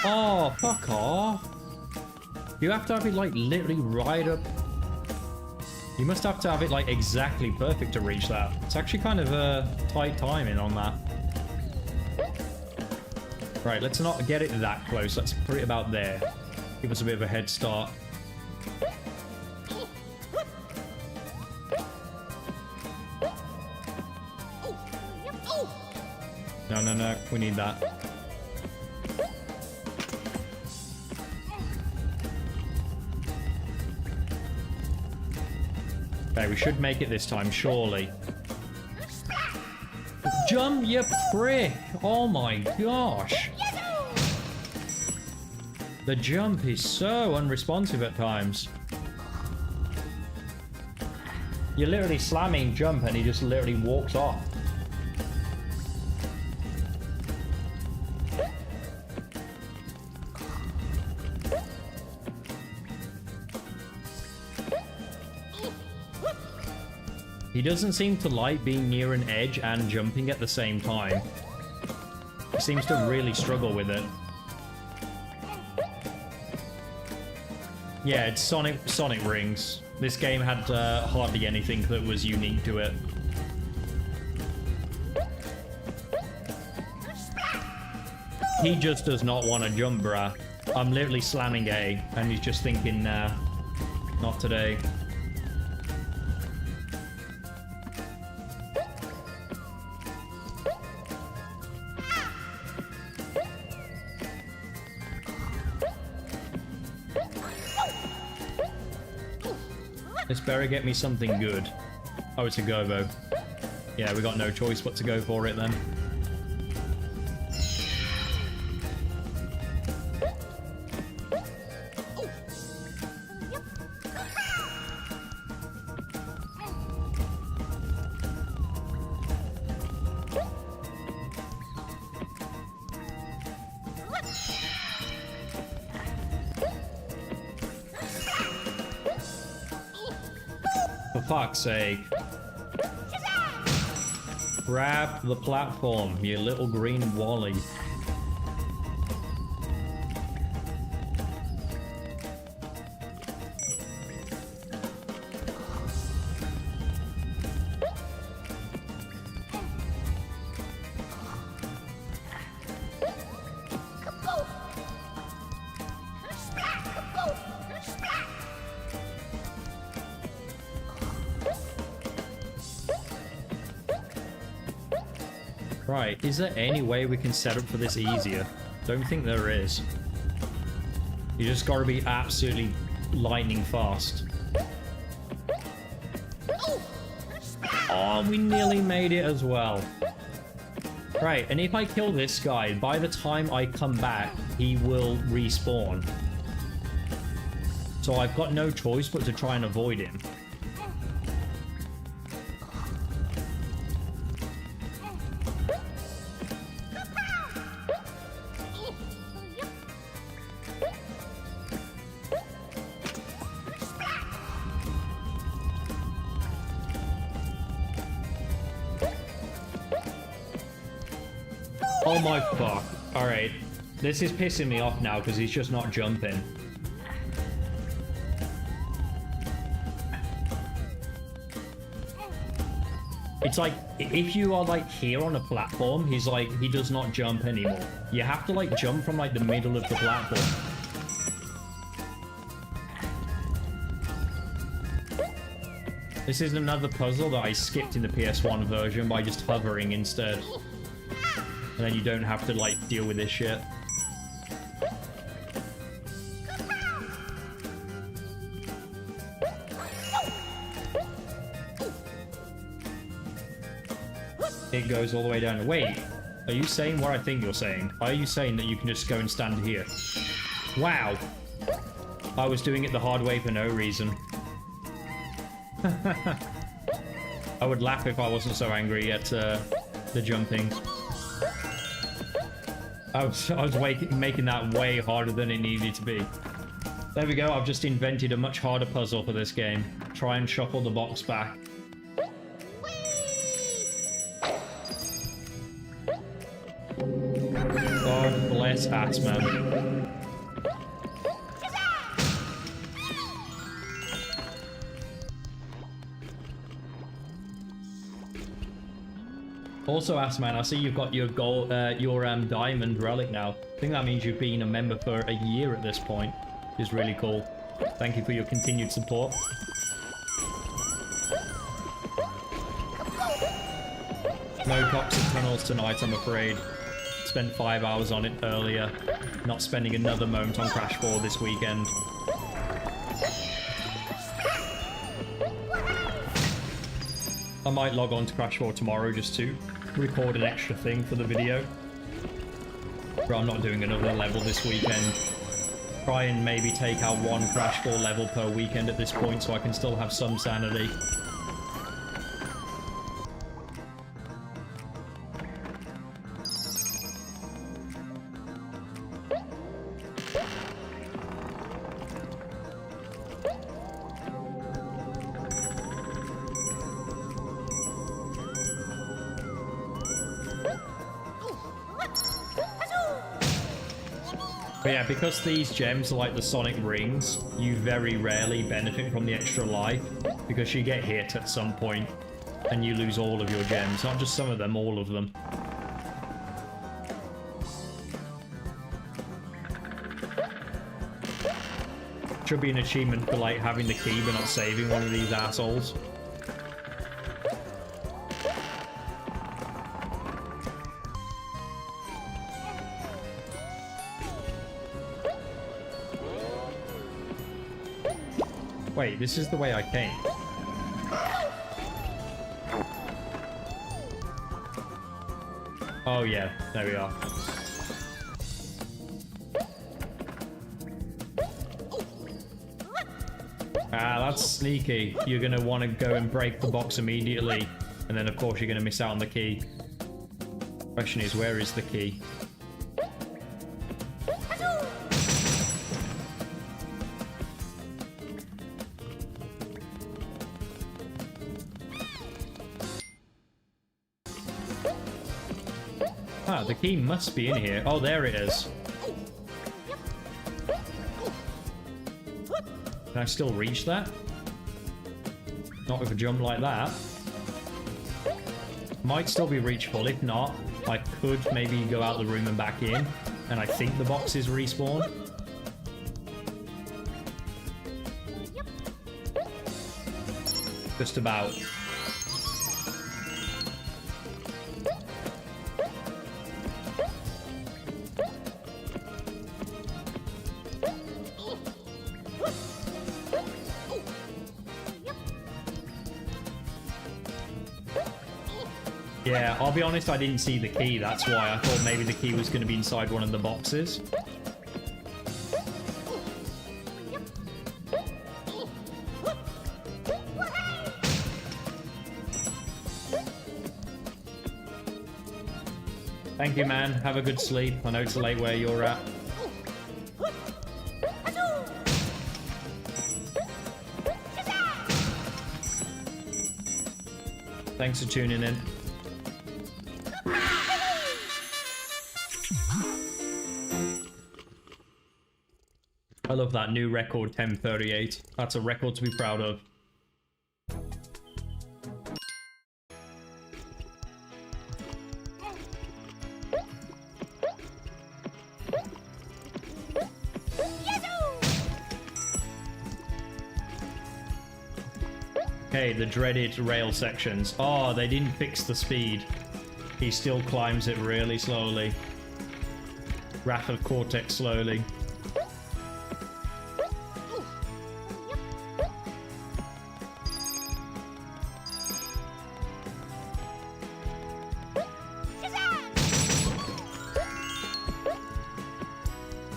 Oh, fuck off. You have to have it, like, literally right up. You must have to have it, like, exactly perfect to reach that. It's actually kind of tight timing on that. Right, let's not get it that close. Let's put it about there. Give us a bit of a head start. No, no, no. We need that. Okay, we should make it this time, surely. Jump, you prick! Oh my gosh! The jump is so unresponsive at times. You're literally slamming jump and he just literally walks off. He doesn't seem to like being near an edge and jumping at the same time. He seems to really struggle with it. Yeah, it's Sonic rings. This game had hardly anything that was unique to it. He just does not want to jump, bruh. I'm literally slamming A, and he's just thinking, nah, not today. This better get me something good. Oh, it's a Gobbo. Yeah, we got no choice but to go for it then. For fuck's sake. Grab the platform, you little green wally. Right, is there any way we can set up for this easier? Don't think there is. You just gotta be absolutely lightning fast. Oh, we nearly made it as well. Right, and if I kill this guy, by the time I come back, he will respawn. So I've got no choice but to try and avoid him. Oh my fuck. Alright. This is pissing me off now because he's just not jumping. It's like, if you are like here on a platform, he's like, he does not jump anymore. You have to like jump from like the middle of the platform. This is another puzzle that I skipped in the PS1 version by just hovering instead. And then you don't have to, like, deal with this shit. It goes all the way down. Wait, Are you saying what I think you're saying? Are you saying that you can just go and stand here? Wow. I was doing it the hard way for no reason. I would laugh if I wasn't so angry at the jumping. I was making that way harder than it needed to be. There we go, I've just invented a much harder puzzle for this game. Try and shuffle the box back. God bless Assman. Also, Assman, I see you've got your gold, diamond relic now. I think that means you've been a member for a year at this point. Which is really cool. Thank you for your continued support. No toxic tunnels tonight, I'm afraid. Spent 5 hours on it earlier. Not spending another moment on Crash 4 this weekend. I might log on to Crash 4 tomorrow just to record an extra thing for the video. But I'm not doing another level this weekend. Try and maybe take out one Crash 4 level per weekend at this point so I can still have some sanity. But yeah, because these gems are like the Sonic rings, you very rarely benefit from the extra life because you get hit at some point and you lose all of your gems. Not just some of them, all of them. Should be an achievement for like having the key but not saving one of these assholes. Wait, this is the way I came. Oh yeah, there we are. Ah, that's sneaky. You're gonna want to go and break the box immediately, and then of course you're gonna miss out on the key. Question is, where is the key? Ah, the key must be in here. Oh, there it is. Can I still reach that? Not with a jump like that. Might still be reachable. If not, I could maybe go out the room and back in. And I think the boxes respawn. Just about. Yeah, I'll be honest, I didn't see the key. That's why I thought maybe the key was going to be inside one of the boxes. Thank you, man. Have a good sleep. I know it's late where you're at. Thanks for tuning in. I love that new record, 1038. That's a record to be proud of. Okay, the dreaded rail sections. Oh, they didn't fix the speed. He still climbs it really slowly. Wrath of Cortex slowly.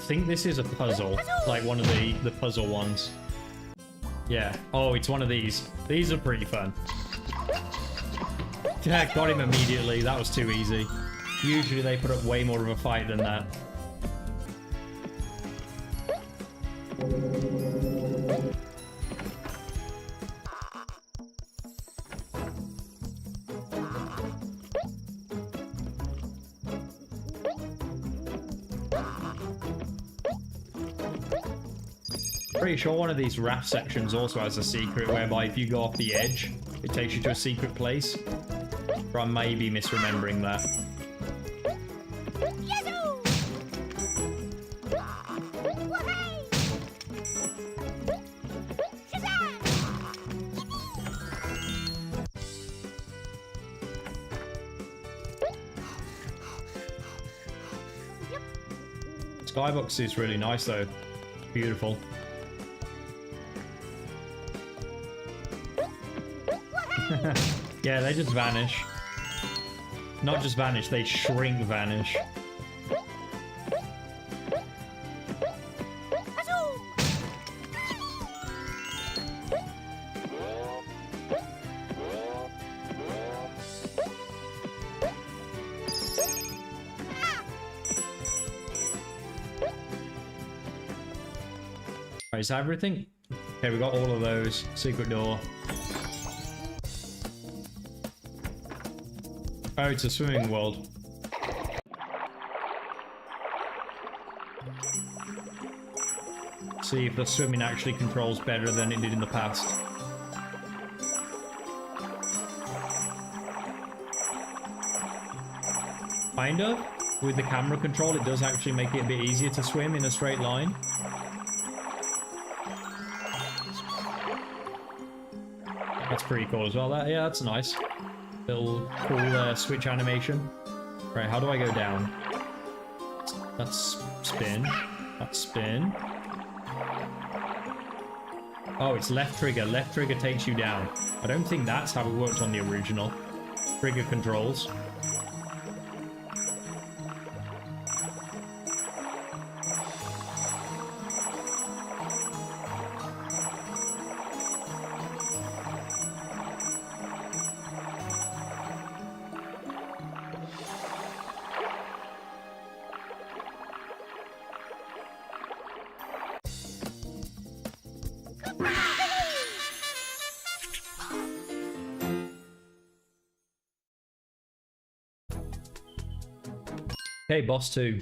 think this is a puzzle, like one of the puzzle ones. Yeah. Oh, it's one of these. These are pretty fun. Yeah, got him immediately. That was too easy. Usually they put up way more of a fight than that. Pretty sure one of these raft sections also has a secret whereby if you go off the edge, it takes you to a secret place. Or I may be misremembering that. Skybox is really nice though. Beautiful. Yeah, they just vanish. Not just vanish, they shrink vanish. Alright, is that everything? Okay, we got all of those. Secret door. Oh, it's a swimming world. See if the swimming actually controls better than it did in the past. Kind of. With the camera control, it does actually make it a bit easier to swim in a straight line. That's pretty cool as well. Yeah, that's nice. Little cool switch animation. Right, how do I go down? That's spin. That's spin. Oh, it's left trigger. Left trigger takes you down. I don't think that's how it worked on the original. Trigger controls. Okay, boss 2.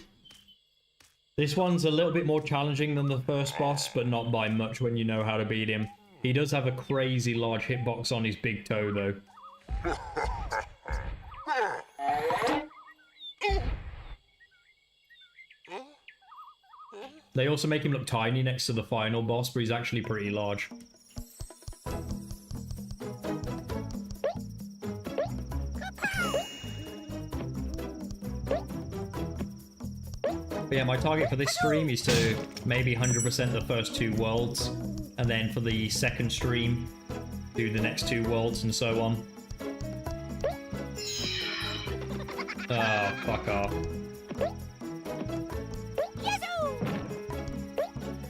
This one's a little bit more challenging than the first boss, but not by much when you know how to beat him. He does have a crazy large hitbox on his big toe, though. They also make him look tiny next to the final boss, but he's actually pretty large. But yeah, my target for this stream is to maybe 100% the first 2 worlds, and then for the second stream, do the next 2 worlds and so on. Oh, fuck off.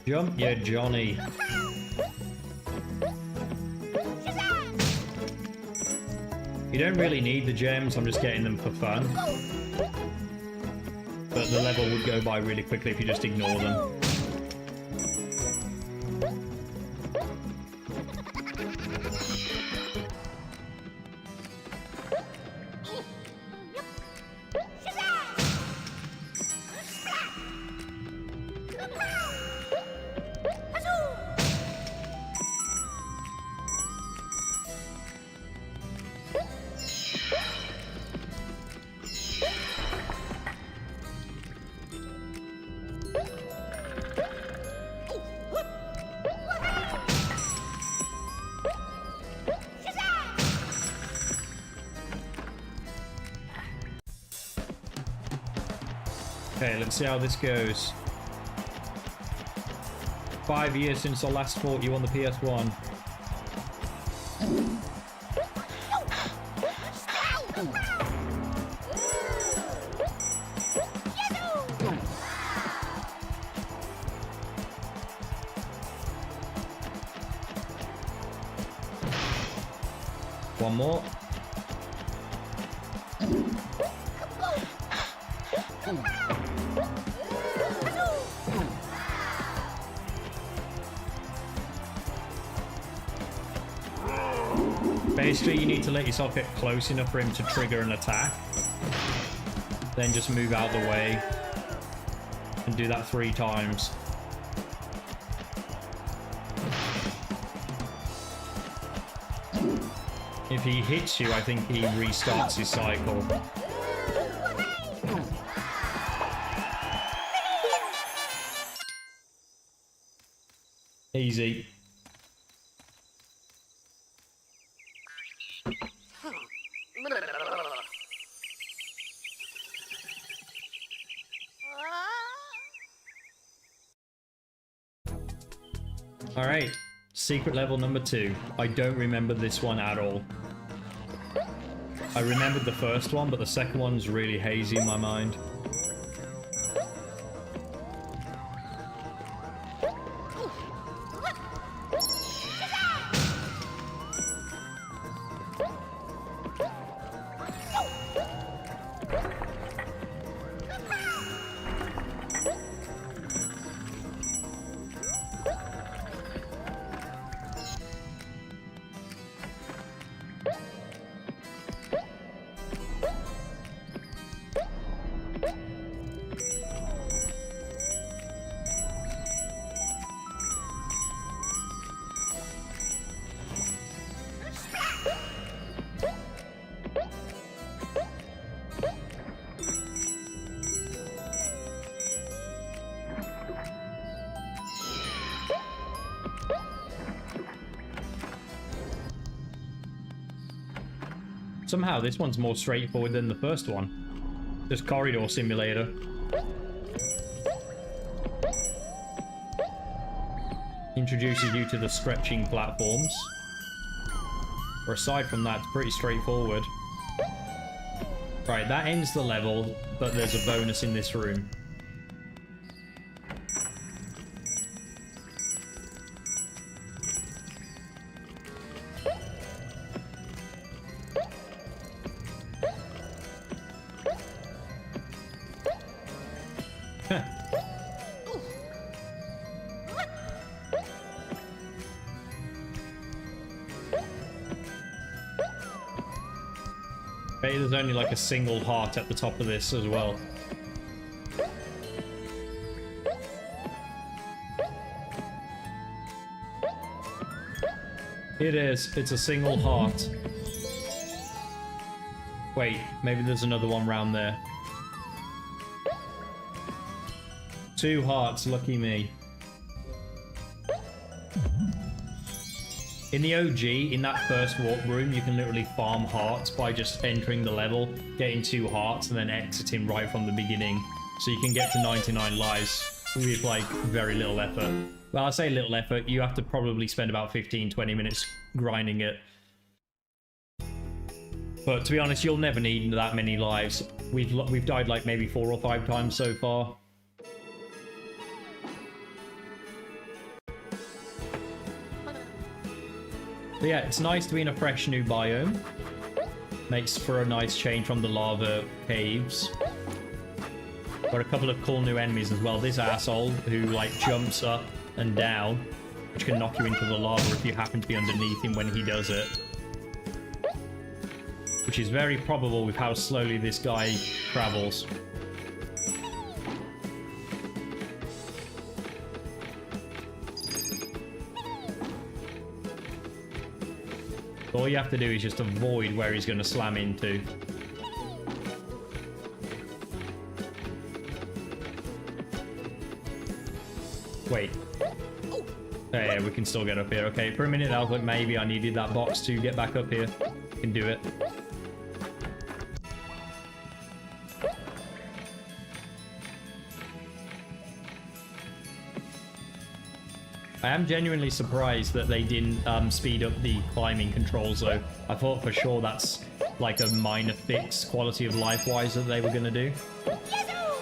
Jump, yeah, Johnny. You don't really need the gems, I'm just getting them for fun. But the level would go by really quickly if you just ignore them. Okay, let's see how this goes. 5 years since I last fought you on the PS1. One more. Basically, you need to let yourself get close enough for him to trigger an attack. Then just move out the way. And do that 3 times. If he hits you, I think he restarts his cycle. Easy. Alright, secret level number 2. I don't remember this one at all. I remembered the first one, but the second one's really hazy in my mind. Somehow this one's more straightforward than the first one. Just corridor simulator. Introduces you to the stretching platforms. Or aside from that, it's pretty straightforward. Right, that ends the level, but there's a bonus in this room. There's only like a single heart at the top of this as well. It is. It's a single heart. Wait, maybe there's another one round there. 2 hearts, lucky me. In the OG, in that first warp room, you can literally farm hearts by just entering the level, getting 2 hearts, and then exiting right from the beginning. So you can get to 99 lives with, like, very little effort. Well, I say little effort, you have to probably spend about 15-20 minutes grinding it. But to be honest, you'll never need that many lives. We've died like maybe 4 or 5 times so far. But yeah, it's nice to be in a fresh new biome. Makes for a nice change from the lava caves. Got a couple of cool new enemies as well. This asshole who like jumps up and down, which can knock you into the lava if you happen to be underneath him when he does it. Which is very probable with how slowly this guy travels. All you have to do is just avoid where he's going to slam into. Wait. Oh, yeah, we can still get up here. Okay, for a minute I was like, maybe I needed that box to get back up here. Can do it. I am genuinely surprised that they didn't speed up the climbing controls though. I thought for sure that's like a minor fix quality of life wise that they were going to do.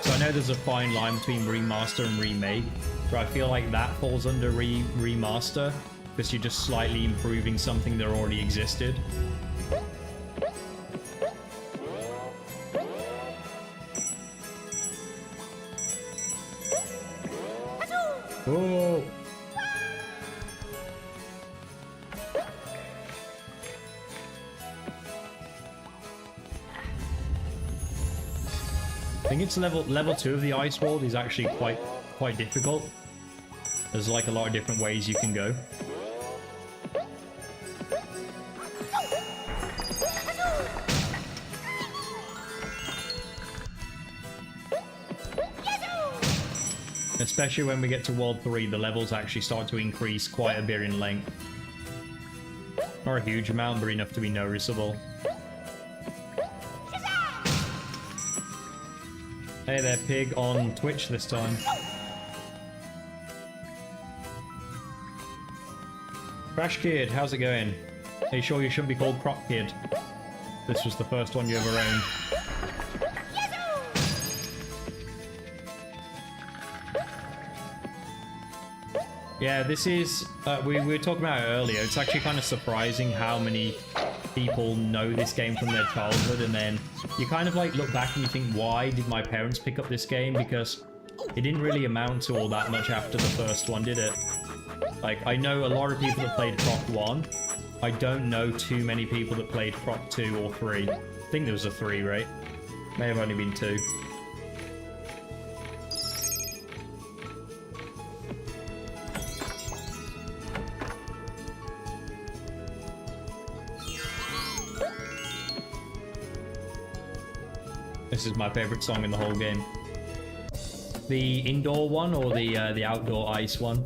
So I know there's a fine line between remaster and remake, but I feel like that falls under remaster because you're just slightly improving something that already existed. Oh! I think it's level 2 of the ice world is actually quite difficult. There's like a lot of different ways you can go. Especially when we get to World 3, the levels actually start to increase quite a bit in length. Not a huge amount, but enough to be noticeable. Hey there, Pig, on Twitch this time. Crash Kid, how's it going? Are you sure you shouldn't be called Croc Kid? This was the first one you ever owned. Yeah, this is... we were talking about it earlier. It's actually kind of surprising how many people know this game from their childhood, and then you kind of like look back and you think, why did my parents pick up this game? Because it didn't really amount to all that much after the first one, did it? Like, I know a lot of people that played Croc 1. I don't know too many people that played Croc 2 or 3. I think there was a 3, right? May have only been 2. This is my favorite song in the whole game. The indoor one or the outdoor ice one?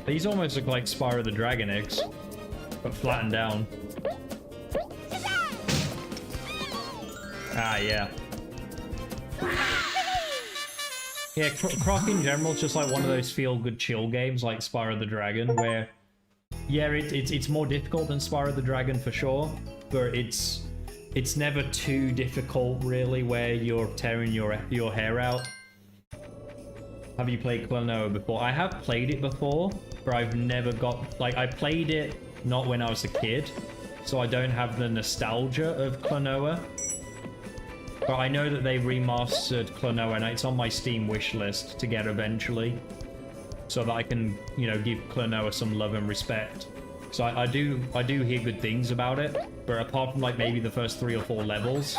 These almost look like Spyro the Dragon eggs, but flattened down. Ah, yeah. Yeah, Croc in general is just like one of those feel-good chill games like Spyro the Dragon, where, yeah, it's more difficult than Spyro the Dragon for sure, but it's never too difficult, really, where you're tearing your hair out. Have you played Klonoa before? I have played it before, but I've never got... Like, I played it not when I was a kid, so I don't have the nostalgia of Klonoa. But I know that they remastered Klonoa, and it's on my Steam wishlist to get eventually, so that I can, you know, give Klonoa some love and respect. So I do hear good things about it, but apart from, like, maybe the first 3 or 4 levels,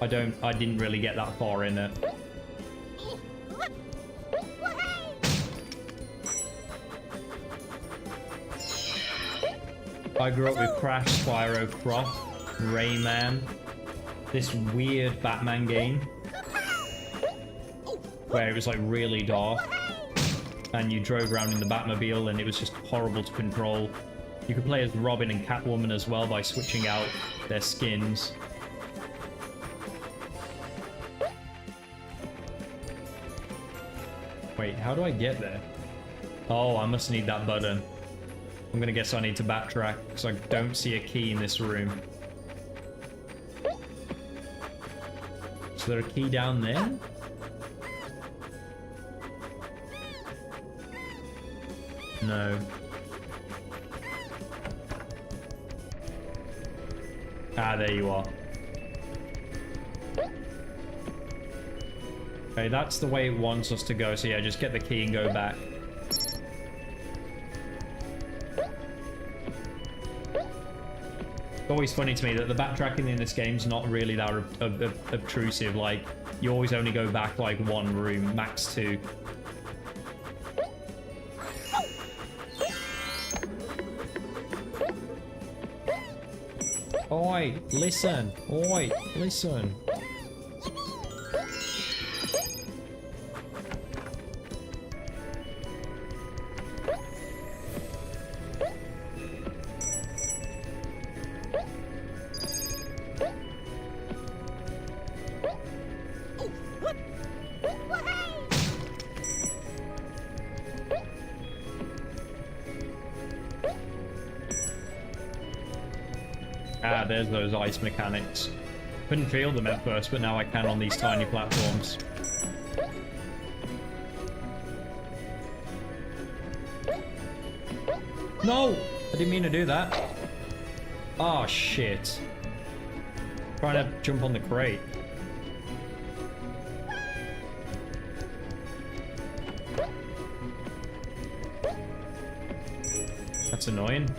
I didn't really get that far in it. I grew up with Crash, Spyro, Croc, Rayman, this weird Batman game where it was like really dark and you drove around in the Batmobile and it was just horrible to control. You could play as Robin and Catwoman as well by switching out their skins. Wait, how do I get there? Oh, I must need that button. I'm gonna guess I need to backtrack because I don't see a key in this room. Is there a key down there? No. Ah, there you are. Okay, that's the way it wants us to go, so yeah, just get the key and go back. It's always funny to me that the backtracking in this game is not really that obtrusive. Like, you always only go back like 1 room, max 2. Oi, listen. Oi, listen. Ah, there's those ice mechanics. Couldn't feel them at first, but now I can on these tiny platforms. No! I didn't mean to do that. Oh, shit. Trying to jump on the crate. That's annoying.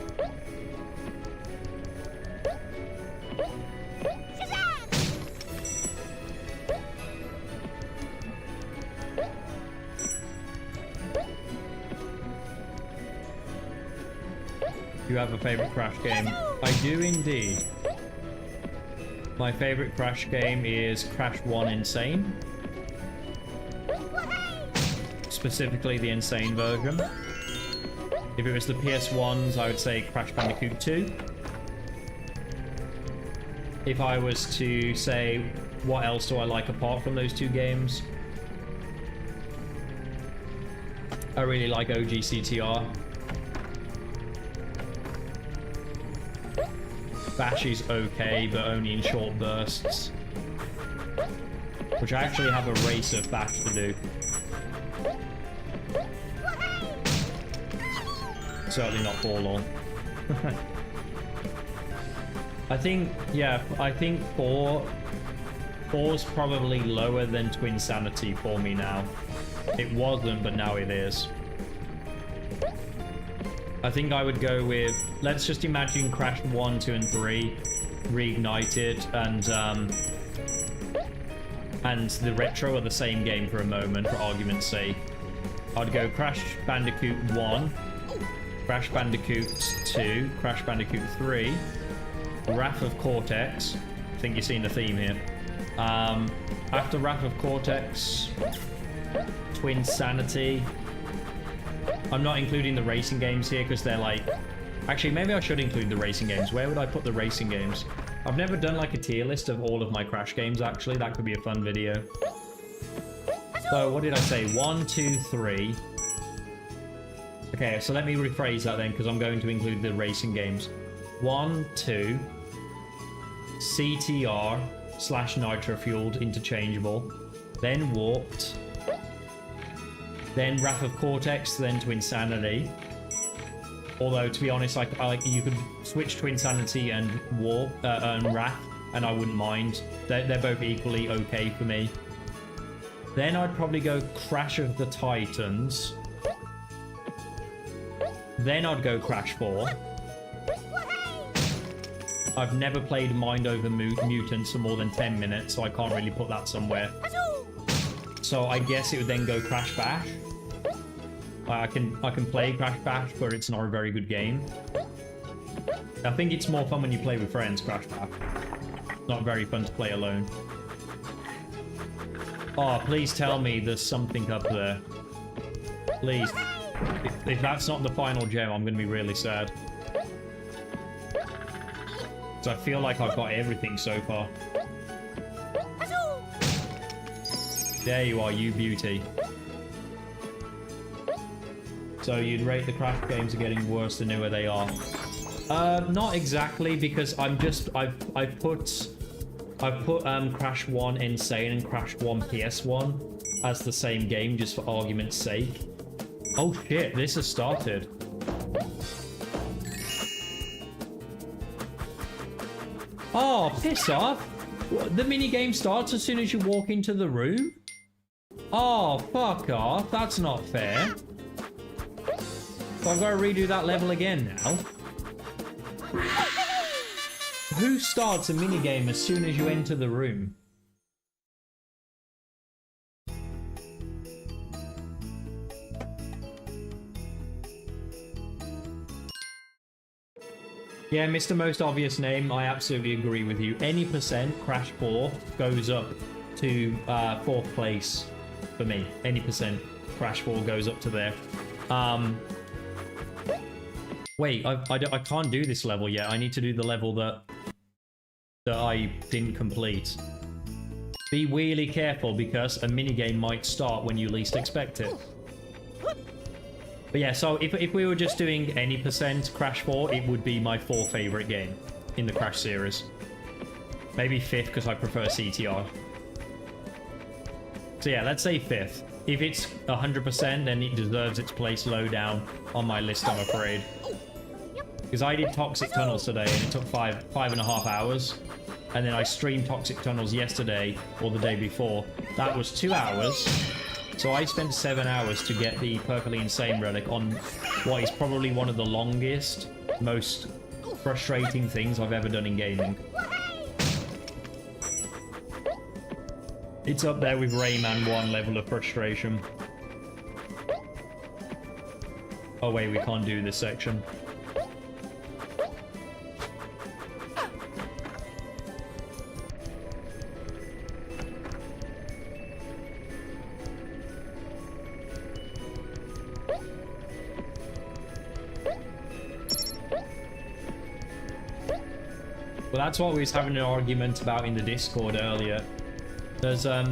You have a favorite Crash game? I do indeed. My favorite Crash game is Crash 1 Insane. Specifically the Insane version. If it was the PS1s, I would say Crash Bandicoot 2. If I was to say what else do I like apart from those two games, I really like OG CTR. Bash is okay, but only in short bursts. Which I actually have a race of Bash to do. Certainly not for long. I think, yeah, I think 4's probably lower than Twinsanity for me now. It wasn't, but now it is. I think I would go with, let's just imagine Crash 1, 2, and 3 reignited, and the retro are the same game for a moment, for argument's sake. I'd go Crash Bandicoot 1, Crash Bandicoot 2, Crash Bandicoot 3, Wrath of Cortex. I think you're seeing the theme here. After Wrath of Cortex, Twinsanity. I'm not including the racing games here because they're like... Actually, maybe I should include the racing games. Where would I put the racing games? I've never done like a tier list of all of my Crash games, actually. That could be a fun video. So, what did I say? 1, 2, 3. Okay, so let me rephrase that then, because I'm going to include the racing games. 1, 2, CTR / Nitro Fueled interchangeable, then Warped, then Wrath of Cortex, then Twinsanity. Although, to be honest, you could switch Twinsanity and Warp and Wrath, and I wouldn't mind. They're both equally okay for me. Then I'd probably go Crash of the Titans. Then I'd go Crash 4. I've never played Mind Over Mutants for more than 10 minutes, so I can't really put that somewhere. So I guess it would then go Crash Bash. I can play Crash Bash, but it's not a very good game. I think it's more fun when you play with friends, Crash Bash. Not very fun to play alone. Oh, please tell me there's something up there. Please. If that's not the final gem, I'm going to be really sad. So I feel like I've got everything so far. There you are, you beauty. So you'd rate the Crash games are getting worse the newer they are. Not exactly, because I've put Crash 1 Insane and Crash 1 PS1 as the same game, just for argument's sake. Oh shit, this has started. Oh, piss off! The minigame starts as soon as you walk into the room? Oh, fuck off. That's not fair. So I've got to redo that level again now. Who starts a minigame as soon as you enter the room? Yeah, Mr. Most Obvious Name, I absolutely agree with you. Any percent Crash 4 goes up to 4th place for me. Any percent Crash 4 goes up to there. Wait, I can't do this level yet. I need to do the level that I didn't complete. Be really careful because a minigame might start when you least expect it. But yeah, so if we were just doing any percent Crash 4, it would be my 4th favorite game. in the Crash series. Maybe 5th because I prefer CTR. So yeah, let's say 5th. If it's 100%, then it deserves its place low down on my list, I'm afraid. Because I did Toxic Tunnels today, and it took 5.5 hours. And then I streamed Toxic Tunnels yesterday, or the day before. That was 2 hours. So I spent 7 hours to get the Perfectly Insane relic on what is probably one of the longest, most frustrating things I've ever done in gaming. It's up there with Rayman 1 level of frustration. Oh wait, we can't do this section. Well, that's what we was having an argument about in the Discord earlier. There's a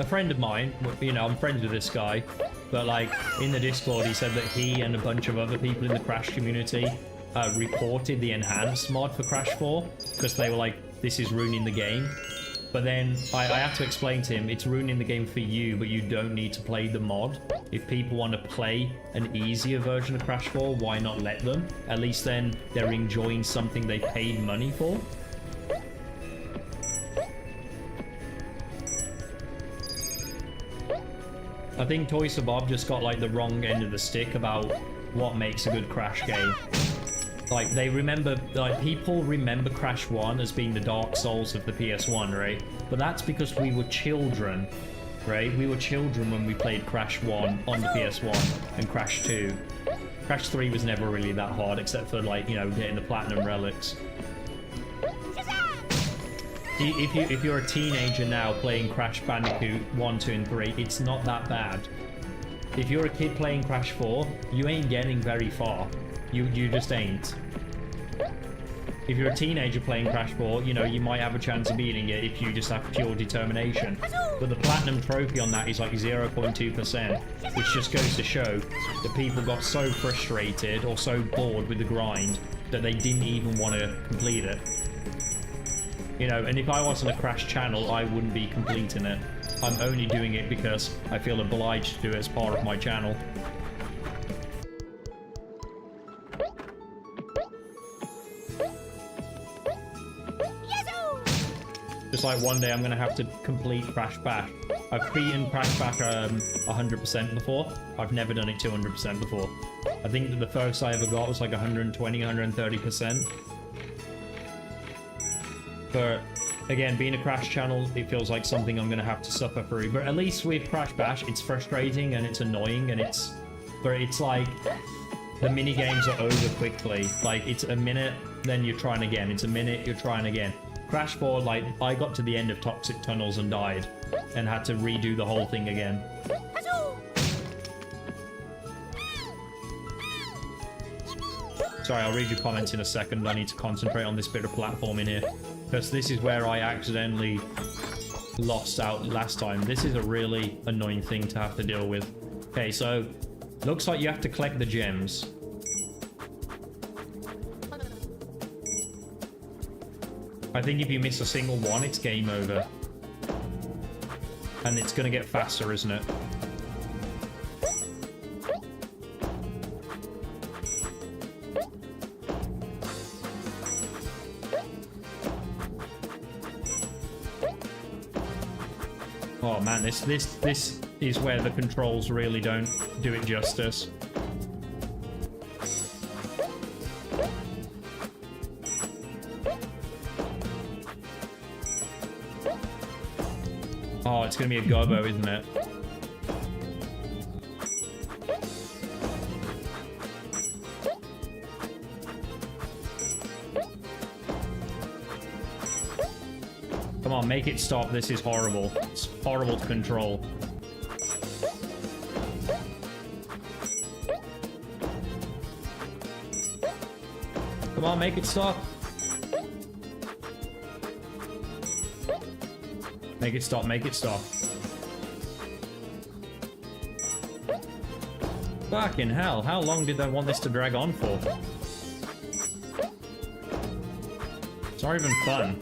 friend of mine, you know, I'm friends with this guy, but like in the Discord he said that he and a bunch of other people in the Crash community reported the enhanced mod for Crash 4 because they were like, this is ruining the game. But then I had to explain to him, it's ruining the game for you, but you don't need to play the mod. If people want to play an easier version of Crash 4, why not let them? At least then they're enjoying something they paid money for. I think Toys for Bob just got like the wrong end of the stick about what makes a good Crash game. Like they remember, like people remember Crash 1 as being the Dark Souls of the PS1, right? But that's because we were children, right? We were children when we played Crash 1 on the PS1 and Crash 2. Crash 3 was never really that hard except for like, you know, getting the Platinum Relics. If you're a teenager now playing Crash Bandicoot 1, 2, and 3, it's not that bad. If you're a kid playing Crash 4, you ain't getting very far. You just ain't. If you're a teenager playing Crash 4, you know, you might have a chance of beating it if you just have pure determination. But the Platinum Trophy on that is like 0.2%, which just goes to show that people got so frustrated or so bored with the grind that they didn't even want to complete it. You know, and if I wasn't a Crash channel, I wouldn't be completing it. I'm only doing it because I feel obliged to do it as part of my channel. Just like one day I'm going to have to complete Crash Bash. I've beaten Crash Bash 100% before. I've never done it 200% before. I think that the first I ever got was like 120, 130%. But again, being a Crash channel, it feels like something I'm going to have to suffer through. But at least with Crash Bash, it's frustrating and it's annoying and it's like the mini games are over quickly. Like it's a minute, then you're trying again. It's a minute, you're trying again. Crash 4, like I got to the end of Toxic Tunnels and died and had to redo the whole thing again. Sorry, I'll read your comments in a second. I need to concentrate on this bit of platform in here. Because this is where I accidentally lost out last time. This is a really annoying thing to have to deal with. Okay, so looks like you have to collect the gems. I think if you miss a single one, it's game over. And it's going to get faster, isn't it? Oh man, this is where the controls really don't do it justice. Oh, it's gonna be a Gobbo, isn't it? Come on, make it stop. This is horrible. It's horrible to control. Come on, make it stop. Make it stop, make it stop. Fucking hell, how long did they want this to drag on for? It's not even fun.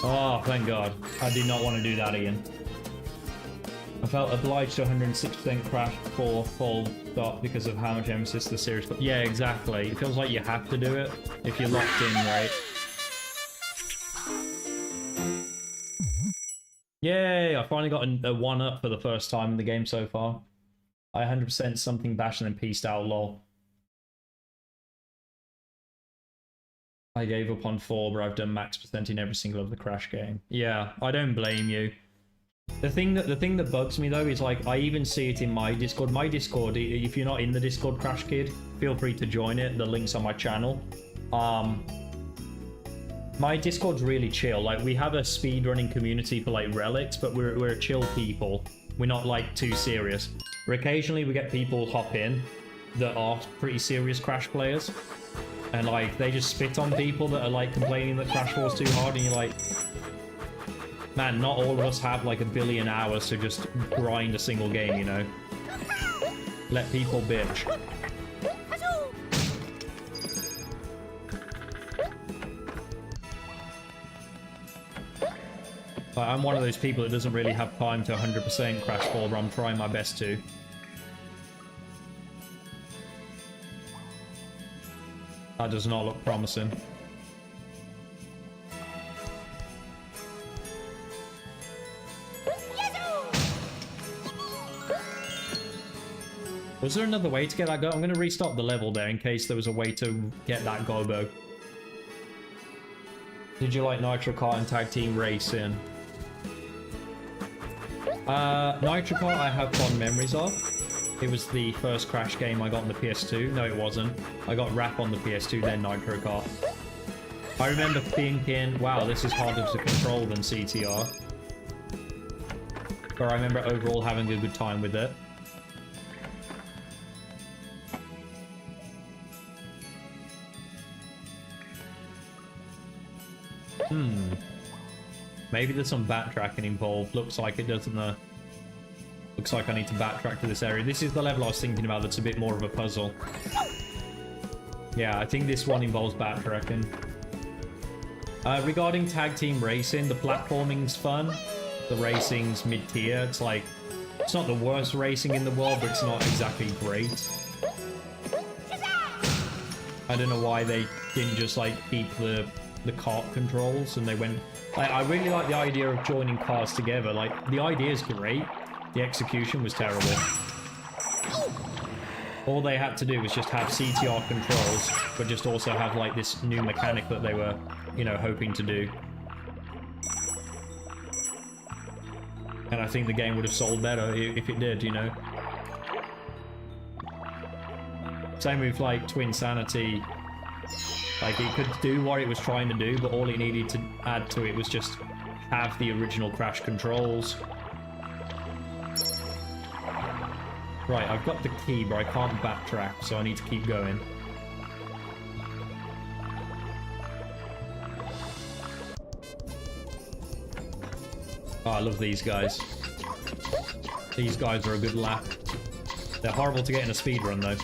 Oh, thank God. I did not want to do that again. I felt obliged to 106% crash before full stop because of how much emphasis the series put. Yeah, exactly. It feels like you have to do it if you're locked in, right? Yay! I finally got a 1-up for the first time in the game so far. I 100% something bash and then pieced out, lol. I gave up on 4, but I've done max percent in every single other Crash game. Yeah, I don't blame you. The thing that bugs me though is like I even see it in my Discord. My Discord, if you're not in the Discord, Crash Kid, feel free to join it. The link's on my channel. My Discord's really chill. Like we have a speedrunning community for like relics, but we're chill people. We're not like too serious. Or occasionally we get people hop in that are pretty serious Crash players. And like they just spit on people that are like complaining that Crash 4's too hard, and you're like, man, not all of us have like 1 billion hours to just grind a single game, you know? Let people bitch. But I'm one of those people that doesn't really have time to 100% Crash 4, but I'm trying my best to. That does not look promising. Was there another way to get that go? I'm going to restart the level there in case there was a way to get that Gobbo. Did you like Nitro Kart and Tag Team Racing? Nitro Kart I have fond memories of. It was the first Crash game I got on the PS2. No, it wasn't. I got Rap on the PS2, then Nitro Kart. I remember thinking, wow, this is harder to control than CTR. But I remember overall having a good time with it. Maybe there's some backtracking involved. Looks like it doesn't. Looks like I need to backtrack to this area. This is the level I was thinking about that's a bit more of a puzzle. Yeah, I think this one involves backtracking. Regarding Tag Team Racing, the platforming's fun. The racing's mid-tier. It's like, it's not the worst racing in the world, but it's not exactly great. I don't know why they didn't just like keep the kart controls and they went... I really like the idea of joining cars together. Like, the idea is great. The execution was terrible. All they had to do was just have CTR controls, but just also have like this new mechanic that they were, you know, hoping to do. And I think the game would have sold better if it did, you know. Same with like Twinsanity. Like it could do what it was trying to do, but all it needed to add to it was just have the original Crash controls. Right, I've got the key, but I can't backtrack, so I need to keep going. Oh, I love these guys. These guys are a good laugh. They're horrible to get in a speedrun, though.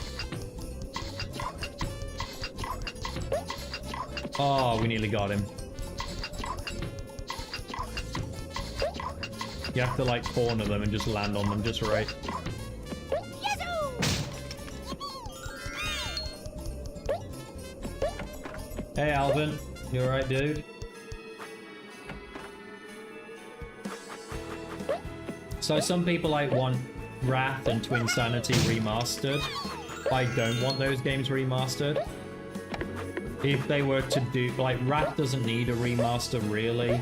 Oh, we nearly got him. You have to, like, corner them and just land on them just right. Hey, Alvin. You alright, dude? So some people, like, want Wrath and Twinsanity remastered. I don't want those games remastered. If they were to do... Like, Wrath doesn't need a remaster, really.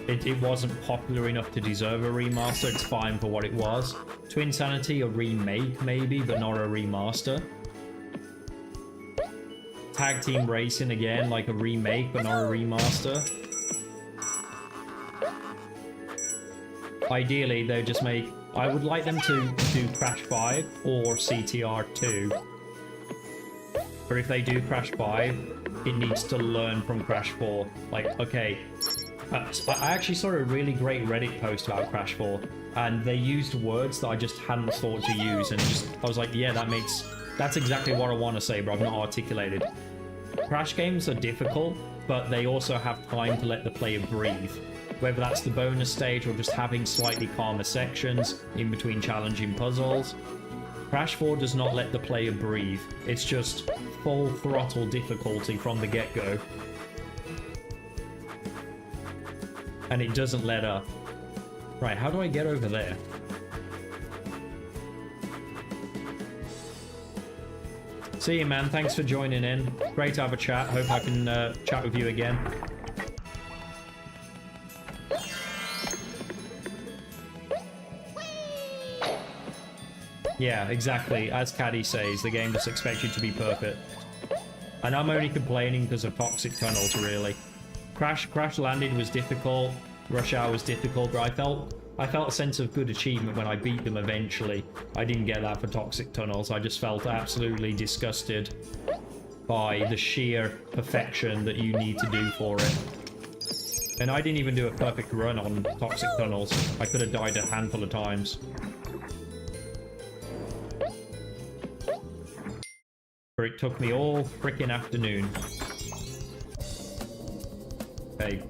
It wasn't popular enough to deserve a remaster. It's fine for what it was. Twinsanity, a remake, maybe, but not a remaster. Tag Team Racing, again, like a remake, but not a remaster. Ideally, they just make... I would like them to do Crash 5 or CTR 2. Or if they do Crash 5, it needs to learn from Crash 4. Like, okay... I actually saw a really great Reddit post about Crash 4, and they used words that I just hadn't thought to use, and I was like, yeah, that's exactly what I want to say, but I've not articulated. Crash games are difficult, but they also have time to let the player breathe. Whether that's the bonus stage or just having slightly calmer sections in between challenging puzzles. Crash 4 does not let the player breathe. It's just full throttle difficulty from the get-go. And it doesn't let up. Right, how do I get over there? See you, man. Thanks for joining in. Great to have a chat. Hope I can chat with you again. Yeah, exactly. As Caddy says, the game just expects you to be perfect. And I'm only complaining because of toxic tunnels, really. Crash Landing was difficult. Rush Hour was difficult, but I felt a sense of good achievement when I beat them eventually. I didn't get that for toxic tunnels. I just felt absolutely disgusted by the sheer perfection that you need to do for it. And I didn't even do a perfect run on toxic tunnels. I could have died a handful of times. But it took me all freaking afternoon. Okay.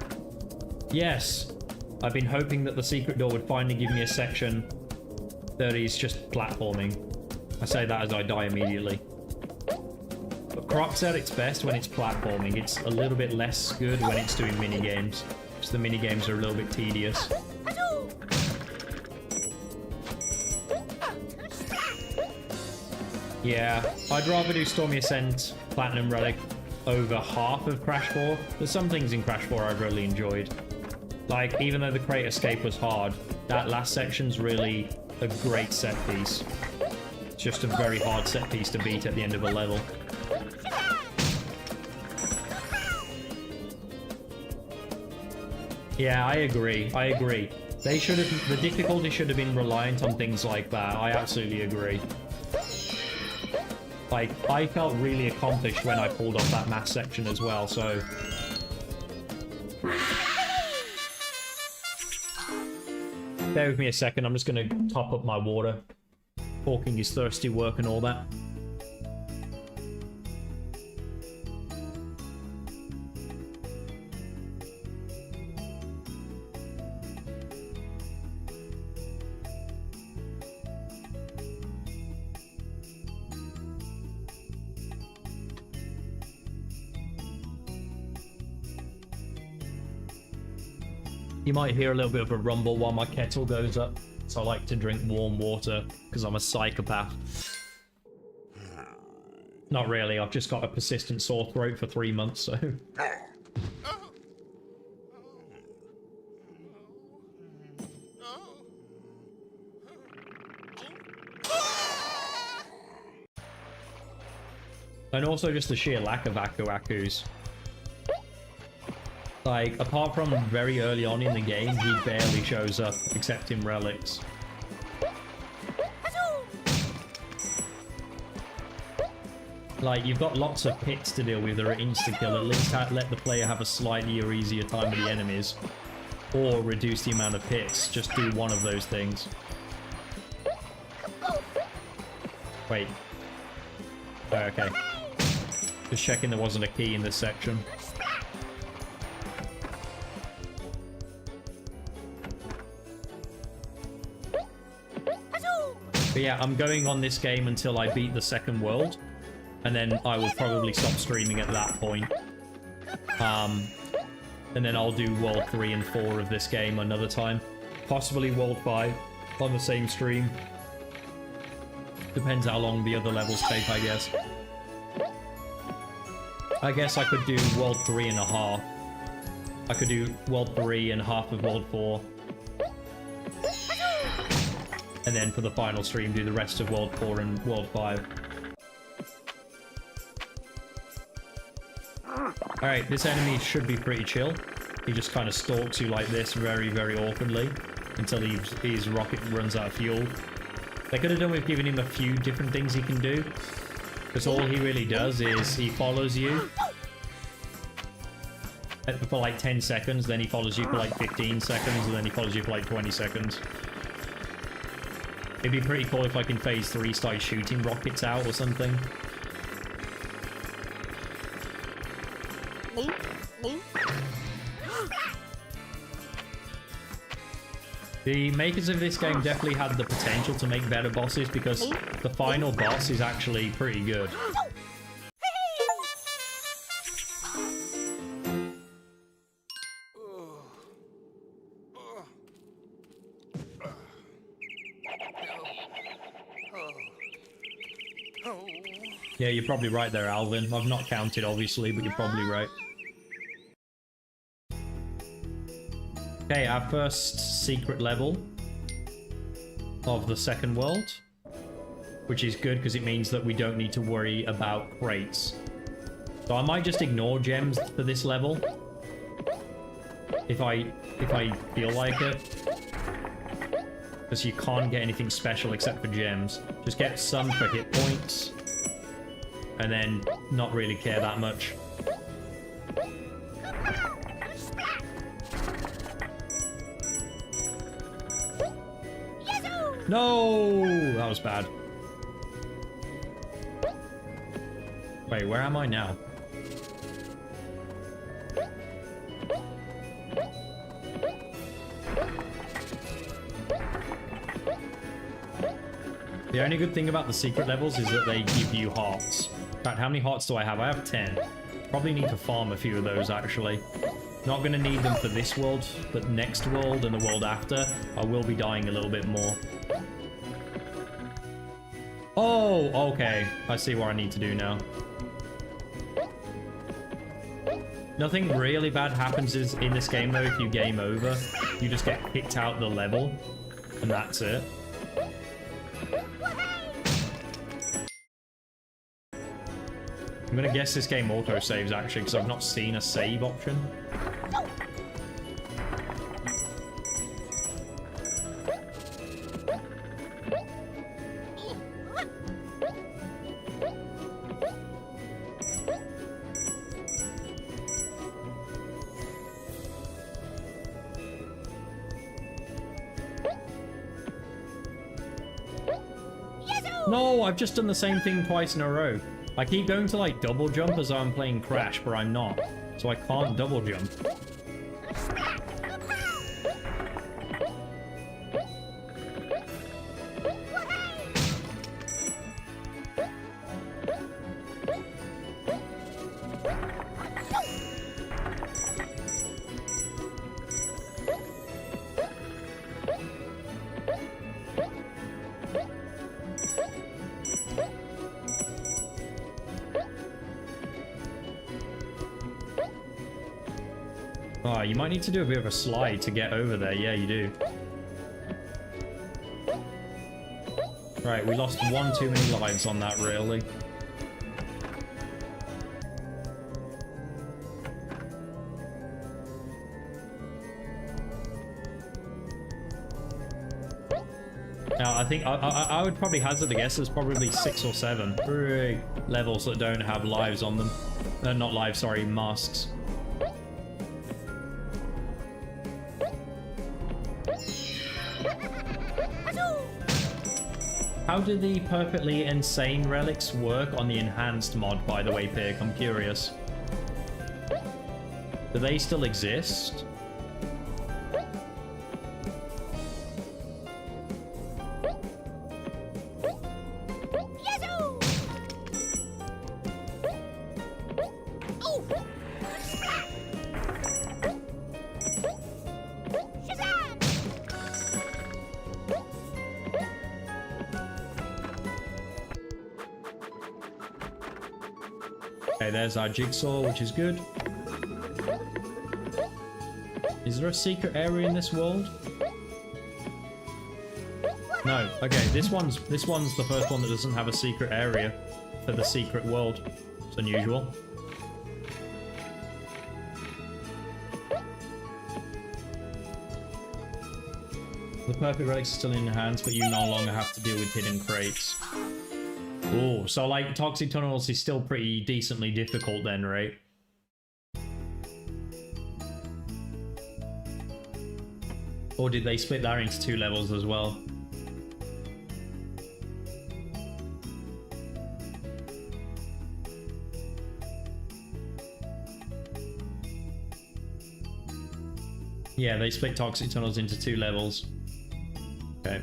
Yes! I've been hoping that the secret door would finally give me a section that is just platforming. I say that as I die immediately. But Croc's at its best when it's platforming. It's a little bit less good when it's doing minigames. Because the minigames are a little bit tedious. Yeah, I'd rather do Stormy Ascent Platinum Relic over half of Crash 4. There's some things in Crash 4 I've really enjoyed. Like, even though the Crate Escape was hard, that last section's really a great set piece. It's just a very hard set piece to beat at the end of a level. Yeah, I agree. They should have... The difficulty should have been reliant on things like that. I absolutely agree. Like, I felt really accomplished when I pulled off that math section as well, so... Bear with me a second, I'm just going to top up my water. Talking is thirsty work and all that. You might hear a little bit of a rumble while my kettle goes up. So I like to drink warm water because I'm a psychopath. Not really, I've just got a persistent sore throat for 3 months, so... And also just the sheer lack of Aku-Akus. Like, apart from very early on in the game, he barely shows up, except in relics. Like, you've got lots of pits to deal with that are insta-kill. At least let the player have a slightly or easier time with the enemies. Or reduce the amount of pits. Just do one of those things. Wait. Oh, okay. Just checking there wasn't a key in this section. But yeah, I'm going on this game until I beat the second world. And then I will probably stop streaming at that point. And then I'll do World 3 and 4 of this game another time. Possibly World 5 on the same stream. Depends how long the other levels take, I guess. I guess I could do World 3 and a half. I could do World 3 and half of World 4. And then for the final stream, do the rest of World 4 and World 5. Alright, this enemy should be pretty chill. He just kind of stalks you like this very, very awkwardly until his rocket runs out of fuel. They could have done with giving him a few different things he can do. Because all he really does is he follows you for like 10 seconds, then he follows you for like 15 seconds, and then he follows you for like 20 seconds. It'd be pretty cool if like in phase 3 start shooting rockets out or something. The makers of this game definitely had the potential to make better bosses because the final boss is actually pretty good. Yeah, you're probably right there, Alvin. I've not counted, obviously, but you're probably right. Okay, our first secret level of the second world, which is good because it means that we don't need to worry about crates. So I might just ignore gems for this level if I feel like it, because you can't get anything special except for gems. Just get some for hit points, and then not really care that much. No! That was bad. Wait, where am I now? The only good thing about the secret levels is that they give you hearts. In fact, how many hearts do I have? I have 10. Probably need to farm a few of those, actually. Not going to need them for this world, but next world and the world after, I will be dying a little bit more. Oh, okay. I see what I need to do now. Nothing really bad happens in this game, though, if you game over. You just get kicked out the level, and that's it. I'm gonna guess this game auto-saves, actually, because I've not seen a save option. No, I've just done the same thing twice in a row. I keep going to like double jump as I'm playing Crash, but I'm not. So I can't double jump. Oh, you might need to do a bit of a slide to get over there. Yeah, you do. Right, we lost one too many lives on that, really. Now, I think I would probably hazard a guess there's probably 6 or 7 levels that don't have lives on them. Not lives, sorry, masks. How do the perfectly insane relics work on the enhanced mod, by the way, Pig? I'm curious. Do they still exist? Okay, there's our jigsaw, which is good. Is there a secret area in this world? No. Okay, this one's the first one that doesn't have a secret area for the secret world. It's unusual. The perfect relics are still in your hands, but you no longer have to deal with hidden crates. Oh, so like Toxic Tunnels is still pretty decently difficult then, right? Or did they split that into 2 levels as well? Yeah, they split toxic tunnels into 2 levels. Okay.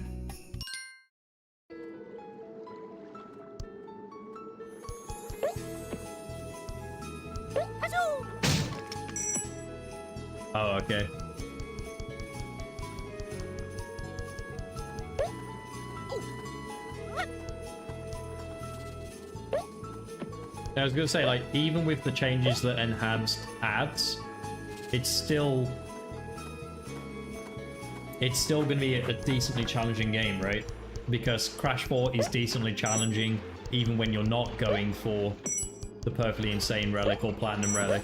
Oh, okay. I was gonna say, like, even with the changes that Enhanced adds, it's still gonna be a decently challenging game, right? Because Crash 4 is decently challenging even when you're not going for the perfectly insane relic or platinum relic.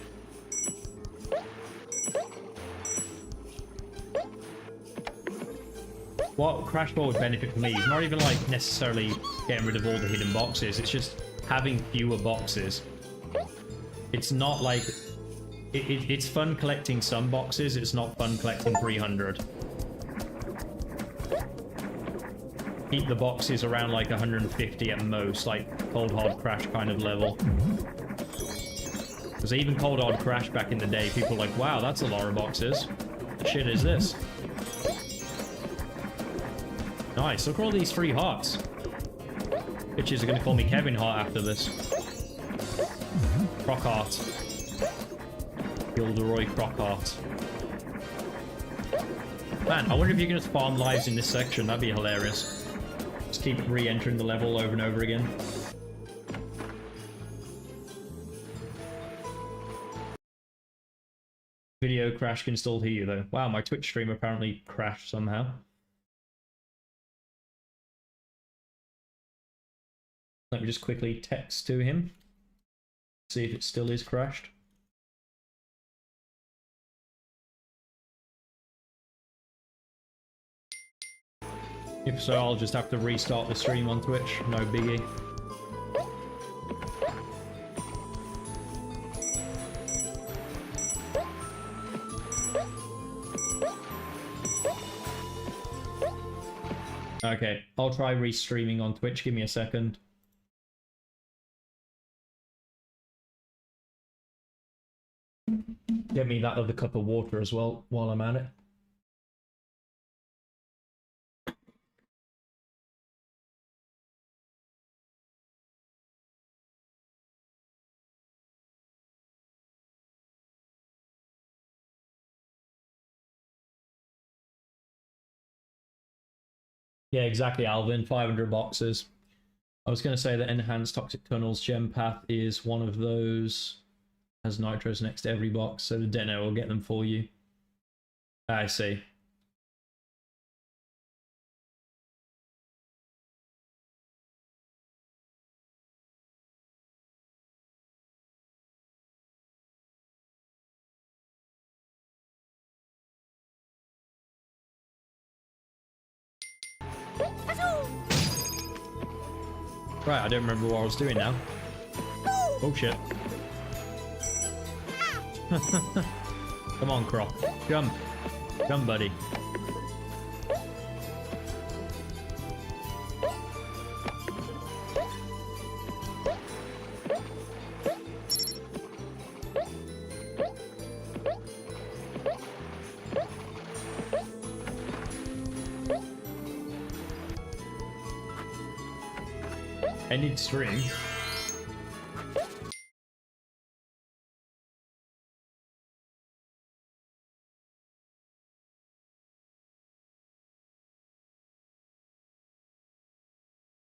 What Crash 4 would benefit from me is not even like necessarily getting rid of all the hidden boxes, it's just having fewer boxes. It's not like... It's fun collecting some boxes, it's not fun collecting 300. Keep the boxes around like 150 at most, like Cold Hard Crash kind of level. Because even Cold Hard Crash back in the day, people were like, wow, that's a lot of boxes. What shit is this? Nice, look at all these free hearts. Bitches are gonna call me Kevin Hart after this. Croc Hart. Gilderoy Croc Hart. Man, I wonder if you can just farm lives in this section, that'd be hilarious. Just keep re-entering the level over and over again. Video crash can still hear you though. Wow, my Twitch stream apparently crashed somehow. Let me just quickly text to him. See if it still is crashed. If so, I'll just have to restart the stream on Twitch. No biggie. Okay, I'll try restreaming on Twitch. Give me a second. Get me that other cup of water as well while I'm at it. Yeah, exactly, Alvin. 500 boxes. I was going to say that Enhanced Toxic Tunnels Gem Path is one of those. Has nitros next to every box, so the Deno will get them for you. I see. Right, I don't remember what I was doing now. Oh shit. Come on, Croc. Jump. Jump, buddy. Ended stream.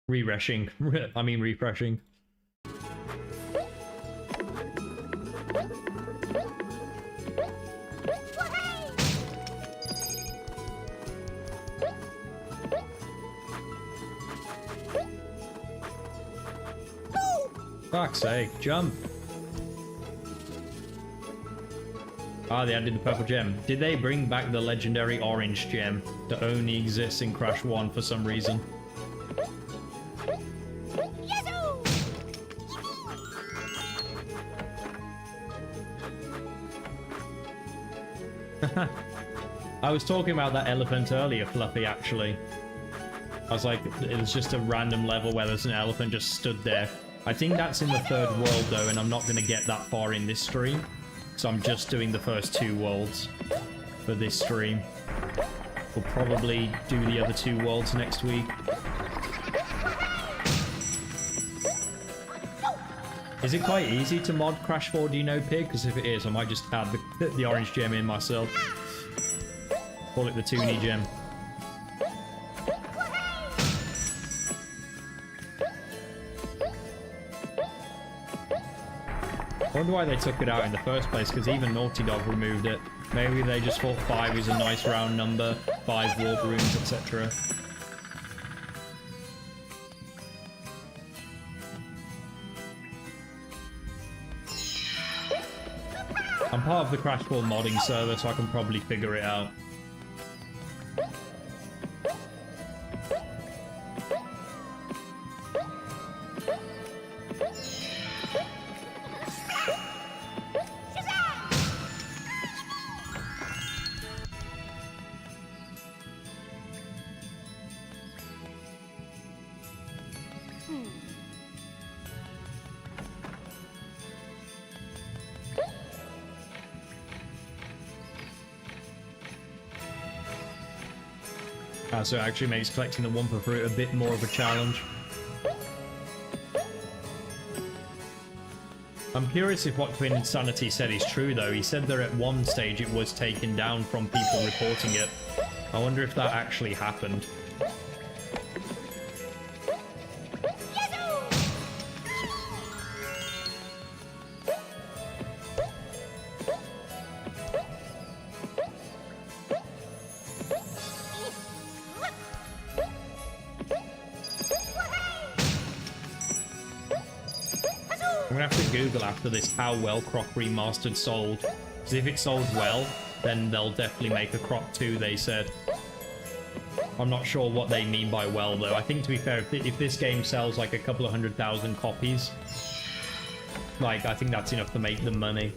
Refreshing. I mean refreshing. Fuck's sake, jump. Ah, they added the purple gem. Did they bring back the legendary orange gem that only exists in Crash 1 for some reason? I was talking about that elephant earlier, Fluffy, actually. I was like, it was just a random level where there's an elephant just stood there. I think that's in the third world, though, and I'm not going to get that far in this stream. So I'm just doing the first 2 worlds. for this stream. We'll probably do the other 2 worlds next week. Is it quite easy to mod Crash 4 Dino Pig? Because if it is, I might just add the orange gem in myself. Call it the Toonie gem. I wonder why they took it out in the first place, because even Naughty Dog removed it. Maybe they just thought 5 is a nice round number, 5 warp rooms, etc. I'm part of the Crash 4 modding server, so I can probably figure it out. So it actually makes collecting the Wumpa Fruit a bit more of a challenge. I'm curious if what Twin Insanity said is true though. He said that at one stage it was taken down from people reporting it. I wonder if that actually happened. After this, how well Croc Remastered sold. Because if it sold well, then they'll definitely make a Croc 2, they said. I'm not sure what they mean by well, though. I think, to be fair, if this game sells like a couple of 100,000 copies, like, I think that's enough to make them money.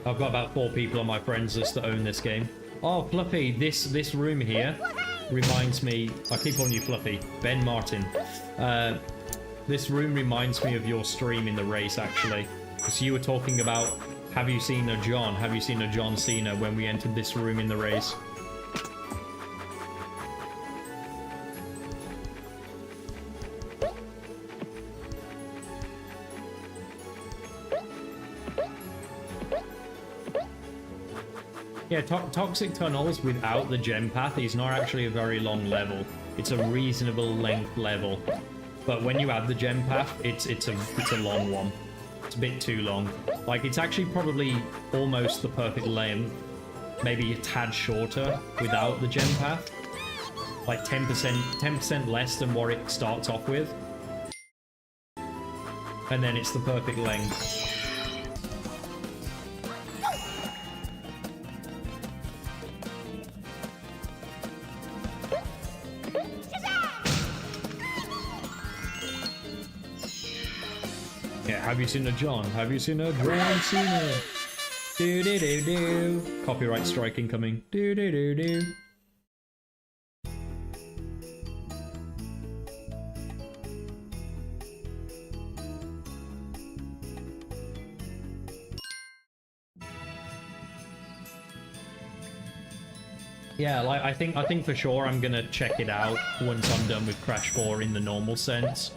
I've got about 4 people on my friends list that own this game. Oh, Fluffy, this room here reminds me... I keep calling you Fluffy. Ben Martin. This room reminds me of your stream in the race, actually. Because you were talking about, have you seen a John? Have you seen a John Cena when we entered this room in the race? Yeah, Toxic Tunnels without the gem path is not actually a very long level. It's a reasonable length level. But when you add the gem path, it's a long one. It's a bit too long. Like, it's actually probably almost the perfect length. Maybe a tad shorter without the gem path. Like 10% less than what it starts off with. And then it's the perfect length. Have you seen a John? Have you seen a John Cena? Do do do do. Copyright strike incoming. Do do do do. Yeah, like I think for sure I'm gonna check it out once I'm done with Crash 4 in the normal sense.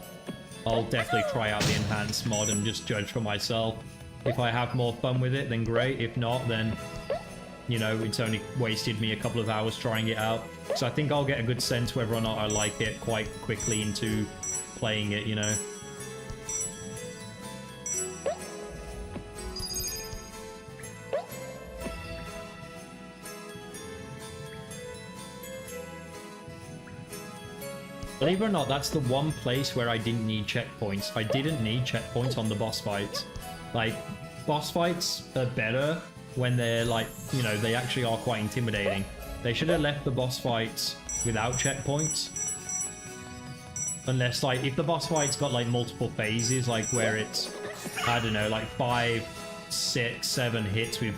I'll definitely try out the enhanced mod and just judge for myself. If I have more fun with it, then great. If not, then, you know, it's only wasted me a couple of hours trying it out. So I think I'll get a good sense whether or not I like it quite quickly into playing it, you know. Believe it or not, that's the one place where I didn't need checkpoints. I didn't need checkpoints on the boss fights. Like, boss fights are better when they're like, you know, they actually are quite intimidating. They should have left the boss fights without checkpoints. Unless, like, if the boss fight's got, like, multiple phases, like, where it's, I don't know, like 5, 6, 7 hits with,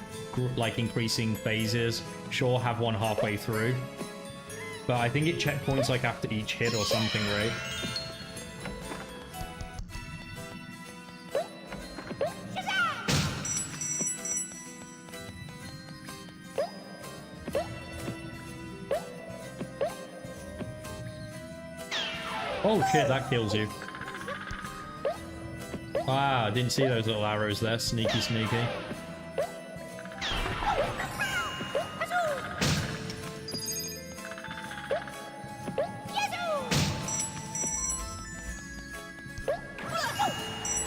like, increasing phases, sure, have one halfway through. But I think it checkpoints like after each hit or something, right? Oh shit, that kills you. Ah, I didn't see those little arrows there. Sneaky, sneaky.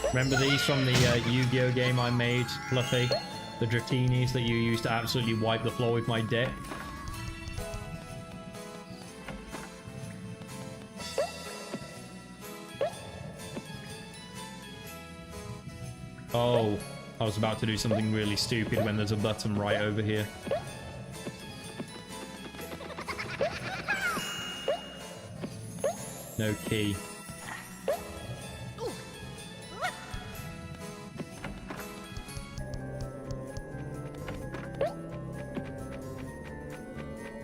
Remember these from the Yu-Gi-Oh game I made, Fluffy? The Dratinis that you used to absolutely wipe the floor with my deck? Oh, I was about to do something really stupid when there's a button right over here. No key.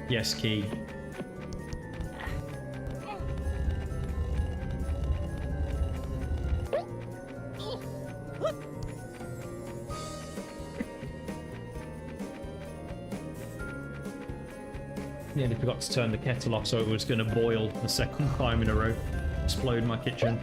Yes, key. Nearly forgot to turn the kettle off, so it was going to boil the second time in a row. Explode my kitchen.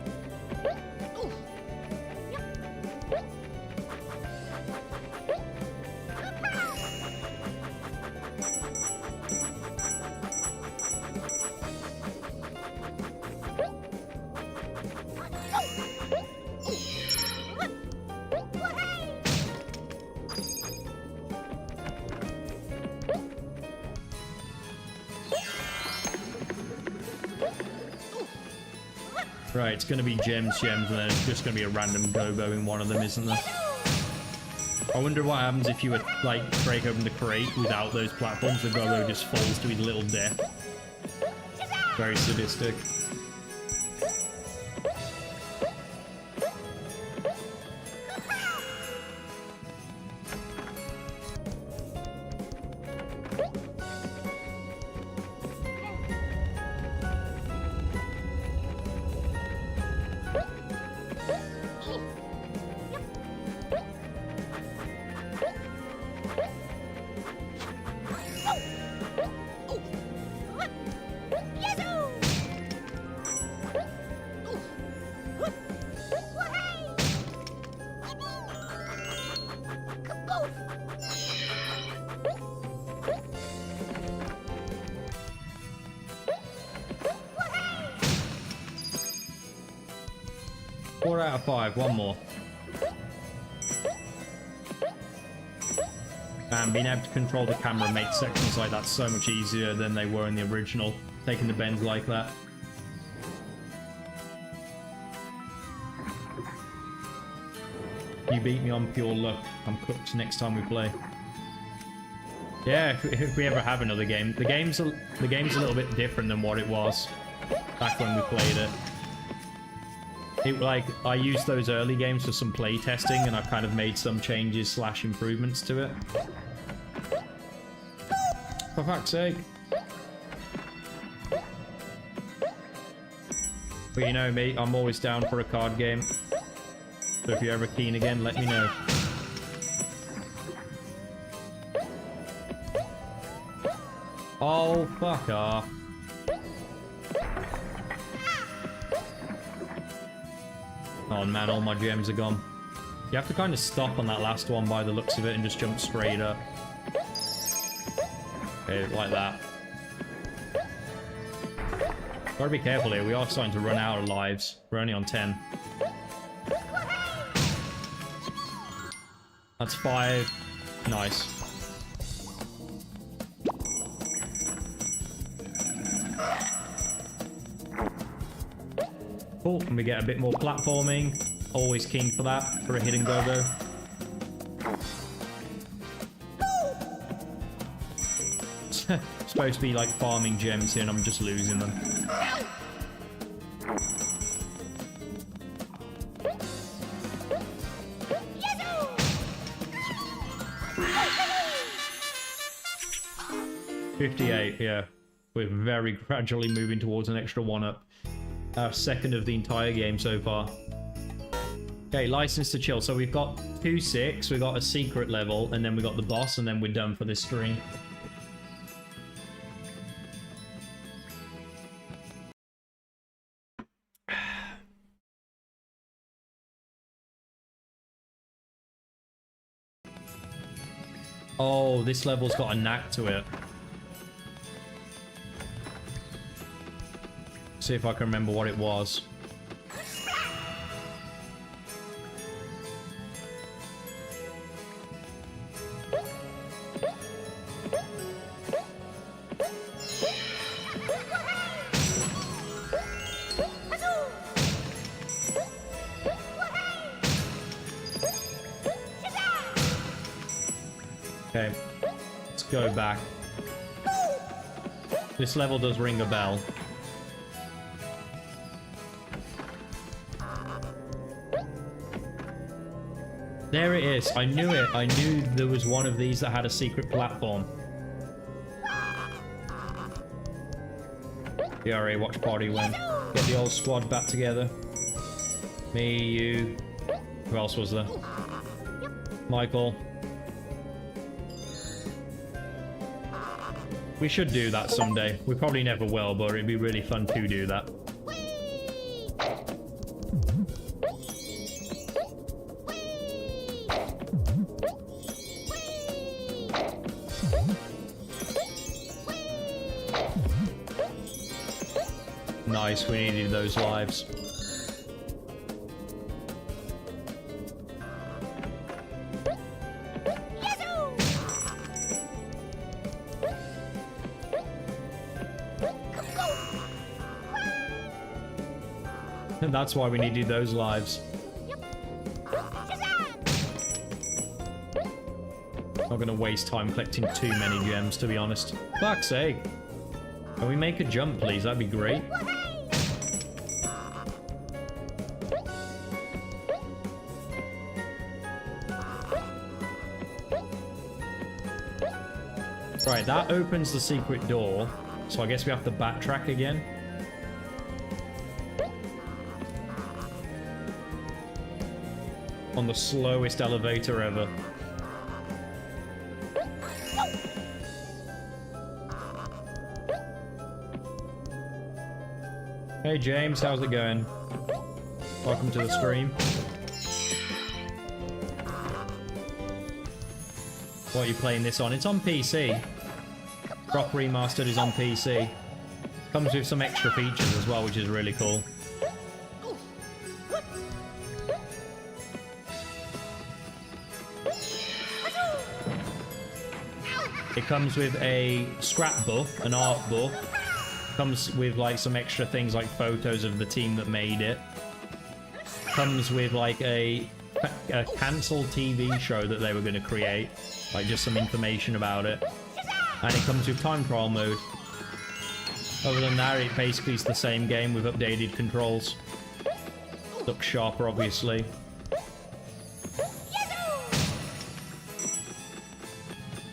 Right, it's going to be gems, and then it's just going to be a random Gobbo in one of them, isn't there? I wonder what happens if you would, like, break open the crate without those platforms. The Gobbo just falls to his little death. Very sadistic. Four out of 5, one more. And being able to control the camera makes sections like that so much easier than they were in the original, taking the bends like that. You beat me on pure luck. I'm cooked next time we play. Yeah, if we ever have another game. The game's a little bit different than what it was back when we played it. I used those early games for some play testing, and I've kind of made some changes / improvements to it. For fuck's sake. But you know me, I'm always down for a card game. So if you're ever keen again, let me know. Oh, fuck off. Oh man, all my gems are gone. You have to kind of stop on that last one by the looks of it and just jump straight up. Okay, like that. Gotta be careful here, we are starting to run out of lives. We're only on 10. That's 5. Nice. Cool, and we get a bit more platforming. Always keen for that, for a hidden Gobbo. Supposed to be like farming gems here and I'm just losing them. $58, yeah. We're very gradually moving towards an extra 1-up. Our second of the entire game so far. Okay, license to chill. So we've got 2-6, we've got a secret level, and then we got the boss, and then we're done for this stream. Oh, this level's got a knack to it. See if I can remember what it was. Okay, let's go back. This level does ring a bell. There it is. I knew it. I knew there was one of these that had a secret platform. DRA watch party win. Get the old squad back together. Me, you. Who else was there? Michael. We should do that someday. We probably never will, but it'd be really fun to do that. Nice, we needed those lives. And that's why we needed those lives. Not gonna waste time collecting too many gems, to be honest. Fuck's sake. Can we make a jump, please? That'd be great. Right, that opens the secret door. So I guess we have to backtrack again. On the slowest elevator ever. Hey James, how's it going? Welcome to the stream. What are you playing this on? It's on PC. Croc Remastered is on PC. Comes with some extra features as well, which is really cool. It comes with a scrapbook, an art book. Comes with like some extra things like photos of the team that made it. Comes with like a cancelled TV show that they were going to create. Like just some information about it. And it comes with time trial mode. Other than that, it basically is the same game with updated controls. Looks sharper, obviously.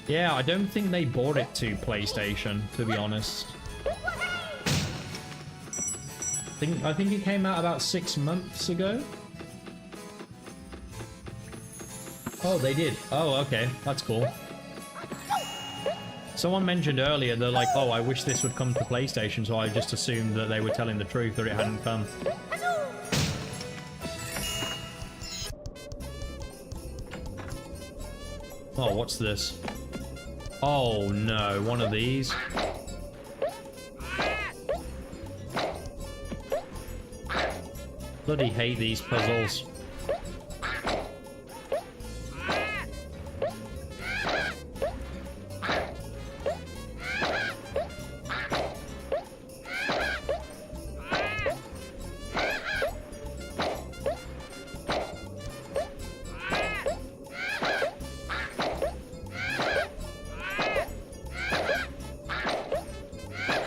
Yeah, I don't think they bought it to PlayStation, to be honest. I think it came out about 6 months ago. Oh, they did. Oh, okay. That's cool. Someone mentioned earlier, they're like, oh, I wish this would come to PlayStation, so I just assumed that they were telling the truth, that it hadn't come. Oh, what's this? Oh, no. One of these. Bloody hate these puzzles.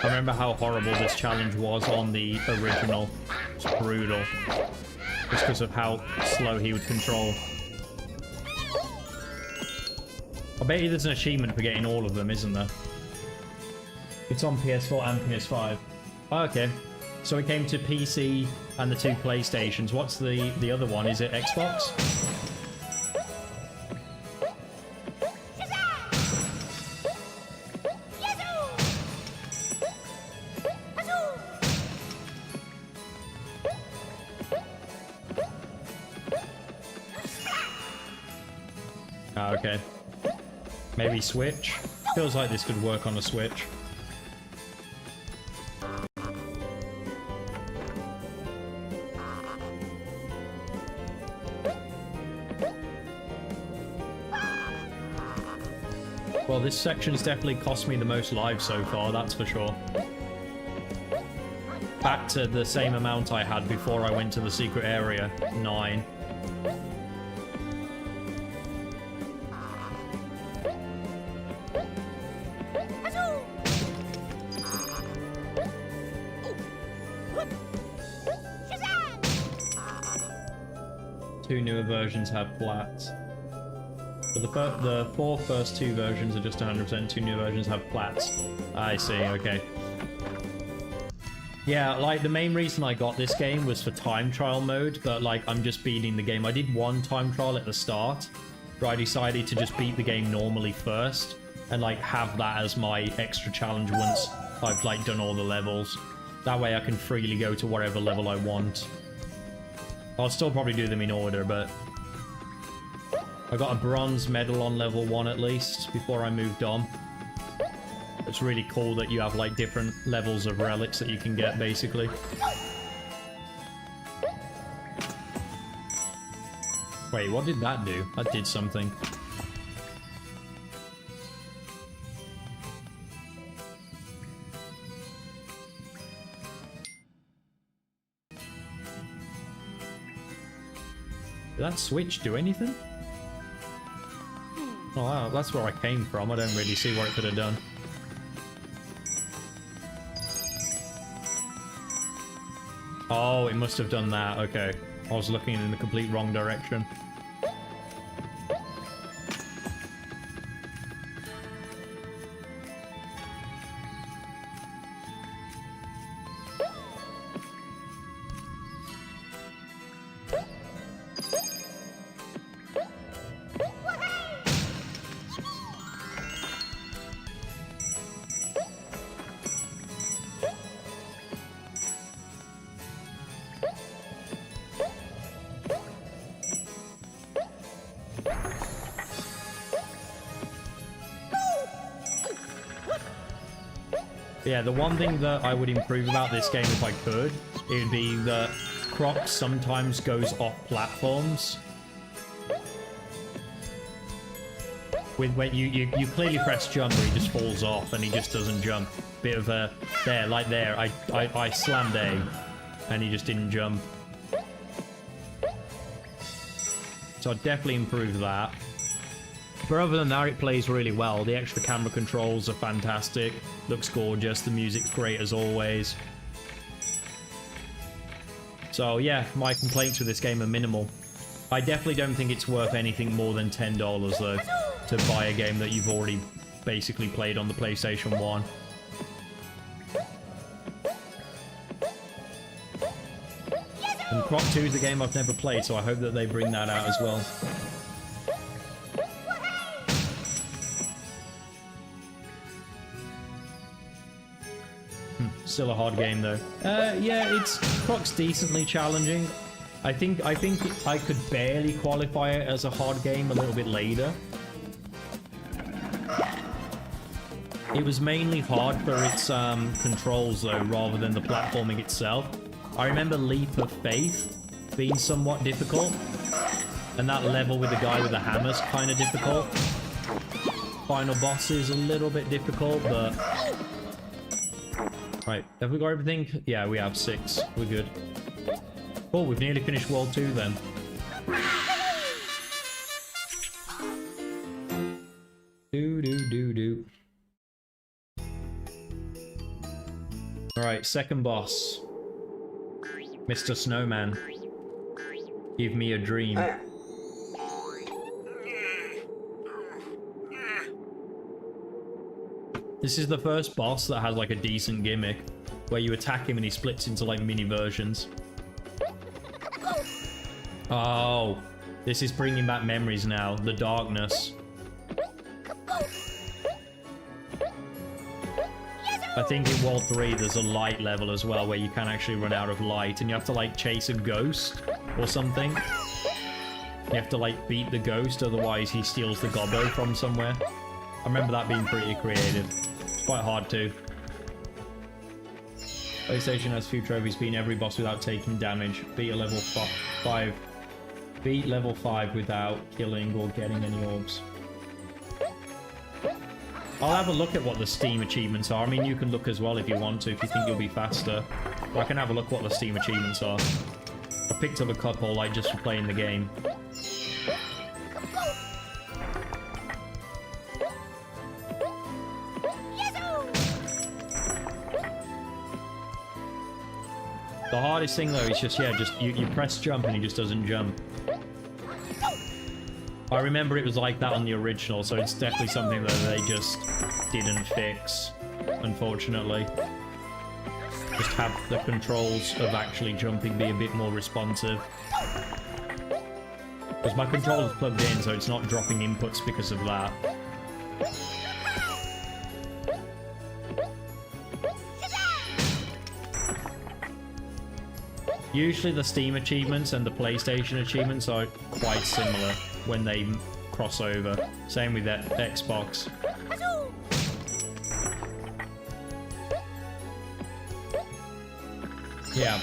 I remember how horrible this challenge was on the original. It's brutal. Just because of how slow he would control. I bet you there's an achievement for getting all of them, isn't there? It's on PS4 and PS5. Oh, okay. So it came to PC and the 2 PlayStations. What's the other one? Is it Xbox? Okay. Maybe Switch? Feels like this could work on a Switch. Well, this section's definitely cost me the most lives so far, that's for sure. Back to the same amount I had before I went to the secret area, 9. Two newer versions have flats. But the first two versions are just 100%, two new versions have flats. I see, okay. Yeah, like, the main reason I got this game was for time trial mode, but, like, I'm just beating the game. I did one time trial at the start, where I decided to just beat the game normally first, and, like, have that as my extra challenge once I've, like, done all the levels. That way I can freely go to whatever level I want. I'll still probably do them in order, but... I got a bronze medal on level 1 at least, before I moved on. It's really cool that you have, like, different levels of relics that you can get, basically. Wait, what did that do? That did something. Did that switch do anything? Oh wow, that's where I came from. I don't really see what it could have done. Oh, it must have done that. Okay. I was looking in the complete wrong direction. Yeah, the one thing that I would improve about this game if I could, it would be that Croc sometimes goes off platforms. When you clearly press jump, but he just falls off and he just doesn't jump. Bit of a there, like there. I slammed A, and he just didn't jump. So I'd definitely improve that. But other than that, it plays really well. The extra camera controls are fantastic. Looks gorgeous. The music's great as always. So yeah, my complaints with this game are minimal. I definitely don't think it's worth anything more than $10 though, to buy a game that you've already basically played on the PlayStation 1. And Croc 2 is a game I've never played, so I hope that they bring that out as well. Still a hard game though. Yeah, Croc's decently challenging. I think I could barely qualify it as a hard game a little bit later. It was mainly hard for its controls though, rather than the platforming itself. I remember Leap of Faith being somewhat difficult, and that level with the guy with the hammer's kind of difficult. Final boss is a little bit difficult, but... Right, have we got everything? Yeah, we have 6. We're good. Cool, we've nearly finished World 2 then. Do. Alright, second boss. Mr. Snowman. Give me a dream. This is the first boss that has like a decent gimmick, where you attack him and he splits into like mini versions. Oh, this is bringing back memories now. The darkness. I think in World 3 there's a light level as well, where you can actually run out of light and you have to like chase a ghost or something. You have to like beat the ghost, otherwise he steals the Gobbo from somewhere. I remember that being pretty creative. It's quite hard too. PlayStation has few trophies, beating every boss without taking damage. Beat a level 5. Beat level 5 without killing or getting any orbs. I'll have a look at what the Steam achievements are. I mean, you can look as well if you want to, if you think you'll be faster. But I can have a look what the Steam achievements are. I picked up a couple, like, just for playing the game. The hardest thing, though, is just, yeah, you press jump and he just doesn't jump. I remember it was like that on the original, so it's definitely something that they just didn't fix, unfortunately. Just have the controls of actually jumping be a bit more responsive. Because my controller's plugged in, so it's not dropping inputs because of that. Usually the Steam achievements and the PlayStation achievements are quite similar when they cross over. Same with that Xbox. Yeah.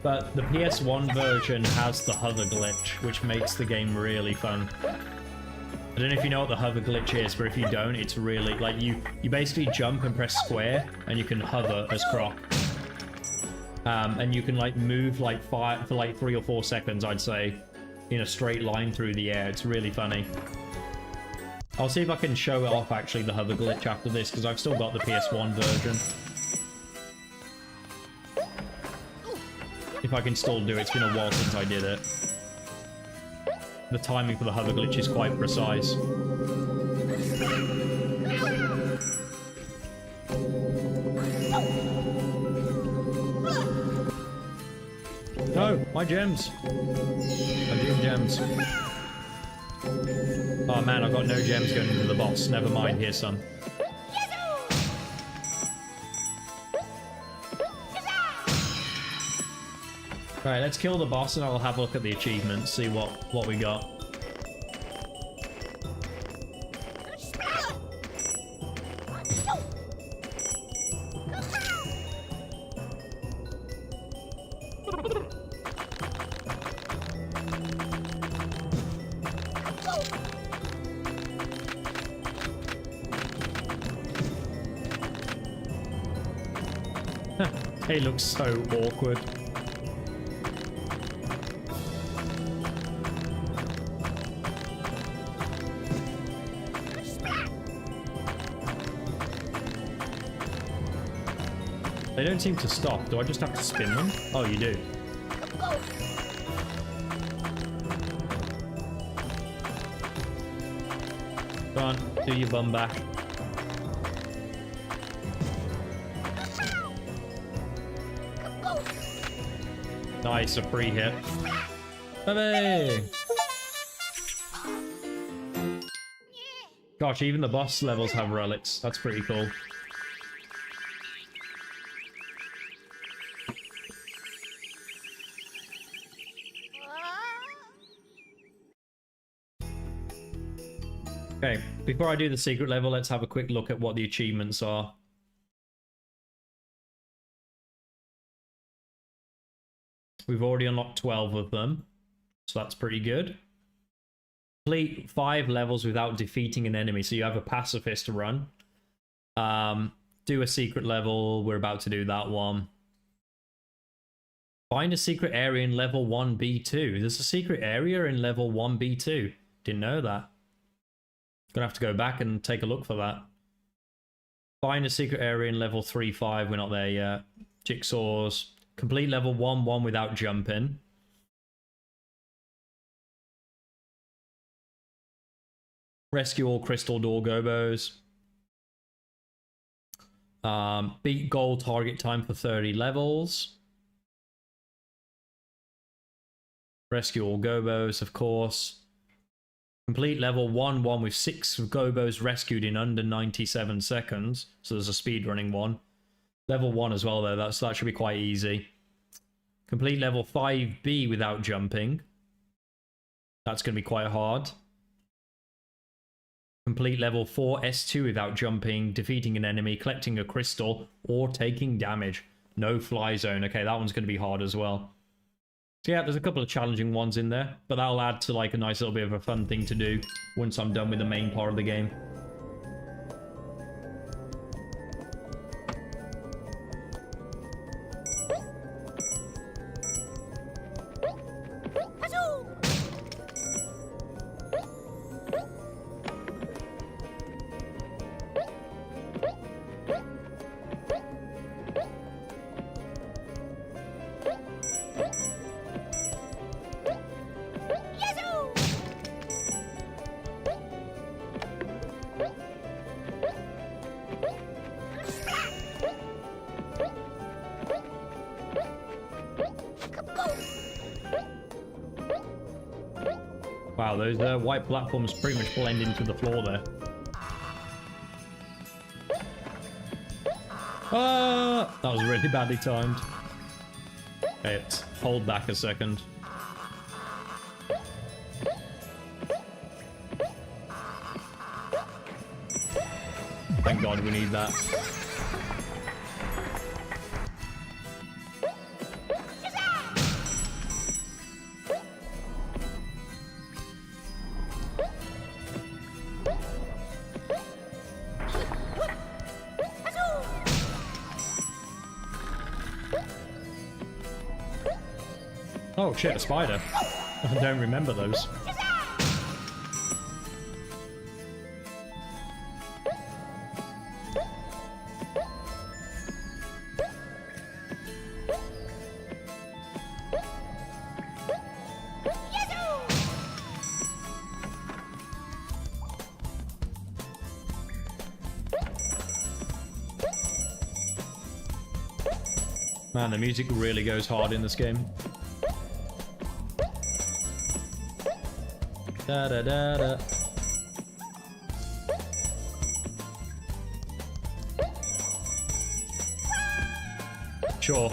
But the PS1 version has the hover glitch, which makes the game really fun. I don't know if you know what the hover glitch is, but if you don't, it's really, like, you basically jump and press square, and you can hover as Croc. And you can, like, move, like, for like 3 or 4 seconds, I'd say, in a straight line through the air. It's really funny. I'll see if I can show it off, actually, the hover glitch after this, because I've still got the PS1 version. If I can still do it. It's been a while since I did it. The timing for the hover glitch is quite precise. No, my gems. My dream gems. Oh man, I've got no gems going into the boss. Never mind, here's some. Alright, let's kill the boss and I'll have a look at the achievements, see what we got. It looks so awkward. They don't seem to stop. Do I just have to spin them? Oh, you do. Go on, do your bum back. Nice, a free hit. Baby! Gosh, even the boss levels have relics. That's pretty cool. Okay, before I do the secret level, let's have a quick look at what the achievements are. We've already unlocked 12 of them, so that's pretty good. Complete 5 levels without defeating an enemy, so you have a pacifist to run. Do a secret level, we're about to do that one. Find a secret area in level 1B2. There's a secret area in level 1B2. Didn't know that. Gonna have to go back and take a look for that. Find a secret area in level 3-5. We're not there yet. Jigsaws. Complete level 1-1 without jumping. Rescue all crystal door Gobbos. Beat goal target time for 30 levels. Rescue all Gobbos, of course. Complete level 1-1 with 6 Gobbos rescued in under 97 seconds. So there's a speedrunning one. Level 1 as well, though. That should be quite easy. Complete level 5B without jumping. That's going to be quite hard. Complete level 4 S2 without jumping, defeating an enemy, collecting a crystal, or taking damage. No fly zone. Okay, that one's going to be hard as well. So yeah, there's a couple of challenging ones in there, but that'll add to like a nice little bit of a fun thing to do once I'm done with the main part of the game. Wow, those white platforms pretty much blend into the floor there. Ah, that was really badly timed. Okay, let's hold back a second. Thank God we need that. Oh shit, a spider. I don't remember those. Man, the music really goes hard in this game. Da da da da. Sure.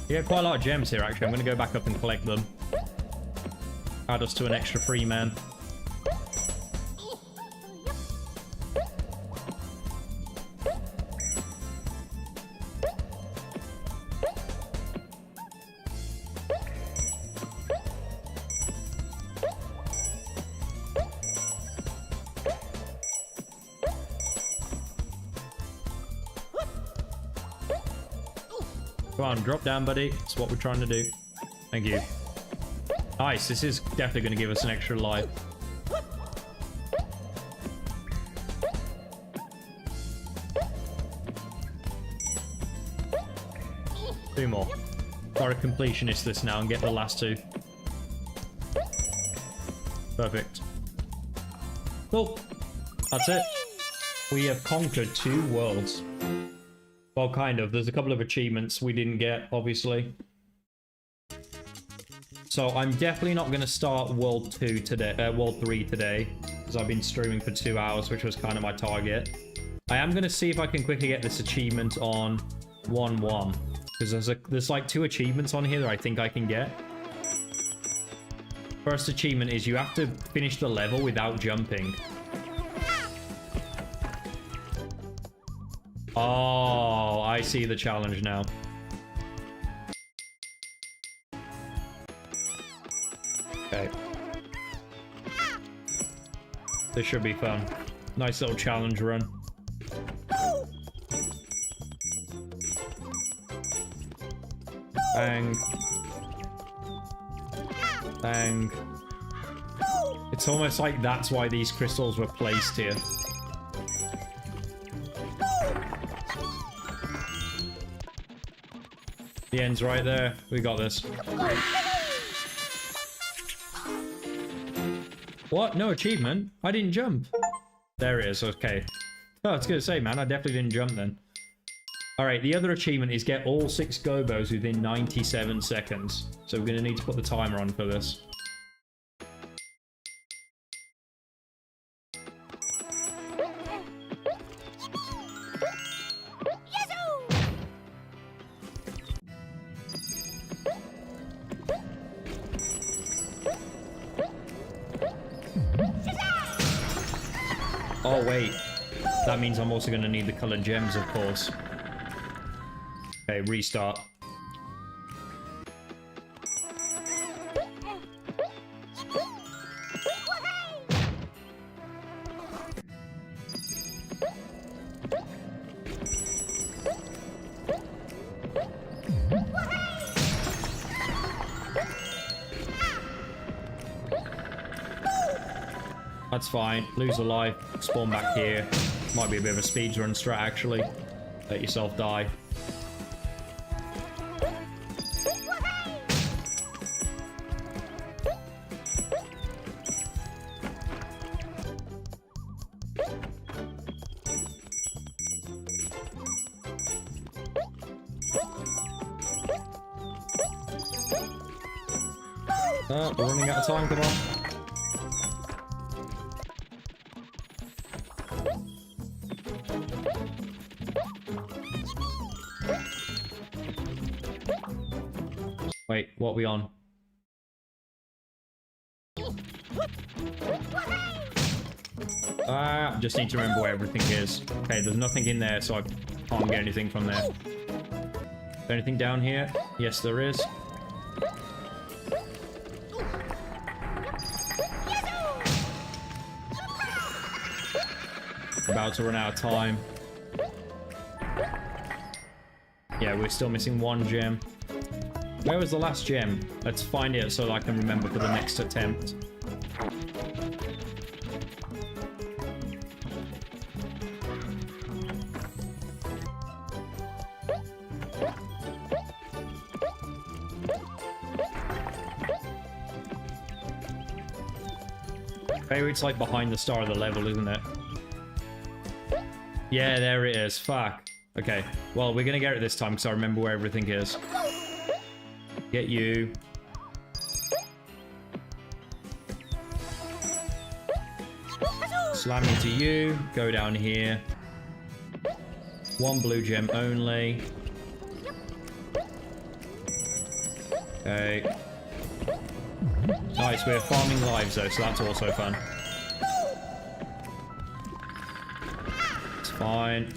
You get quite a lot of gems here, actually. I'm going to go back up and collect them. Add us to an extra free man. Come on, drop down, buddy. That's what we're trying to do. Thank you. Nice, this is definitely going to give us an extra life. Two more. Got a completionist this now and get the last two. Perfect. Cool. That's it. We have conquered 2 worlds. Well, kind of. There's a couple of achievements we didn't get, obviously. So I'm definitely not going to start World 2 today, World 3 today, because I've been streaming for 2 hours, which was kind of my target. I am going to see if I can quickly get this achievement on 1-1, because there's like 2 achievements on here that I think I can get. First achievement is you have to finish the level without jumping. Oh, I see the challenge now. Okay. This should be fun. Nice little challenge run. Bang. Bang. It's almost like that's why these crystals were placed here. The end's right there. We got this. What? No achievement? I didn't jump. There it is. Okay. Oh, I was going to say, man, I definitely didn't jump then. Alright, the other achievement is get all 6 Gobbos within 97 seconds. So we're going to need to put the timer on for this. Oh, wait. That means I'm also going to need the colored gems, of course. Okay, restart. That's fine. Lose a life. Spawn back here. Might be a bit of a speedrun strat, actually. Let yourself die. We're running out of time, come on. Wait, what are we on? Just need to remember where everything is. Okay, there's nothing in there, so I can't get anything from there. Is there anything down here? Yes, there is. About to run out of time. Yeah, we're still missing one gem. Where was the last gem? Let's find it so that I can remember for the next attempt. Maybe it's like behind the star of the level, isn't it? Yeah, there it is. Fuck. Okay. Well, we're gonna get it this time because I remember where everything is. Get you. Slam into you. Go down here. One blue gem only. Okay. Nice, we're farming lives though, so that's also fun. It's fine.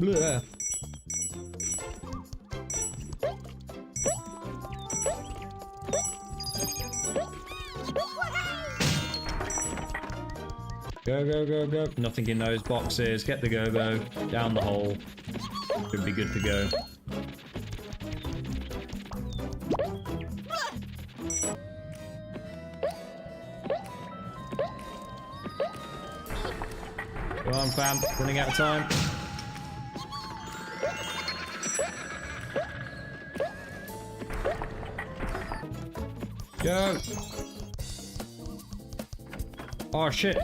Blech. Go, go, go, go. Nothing in those boxes. Get the go-go. Down the hole. Should be good to go. Come on, fam. Running out of time. Go! Oh shit!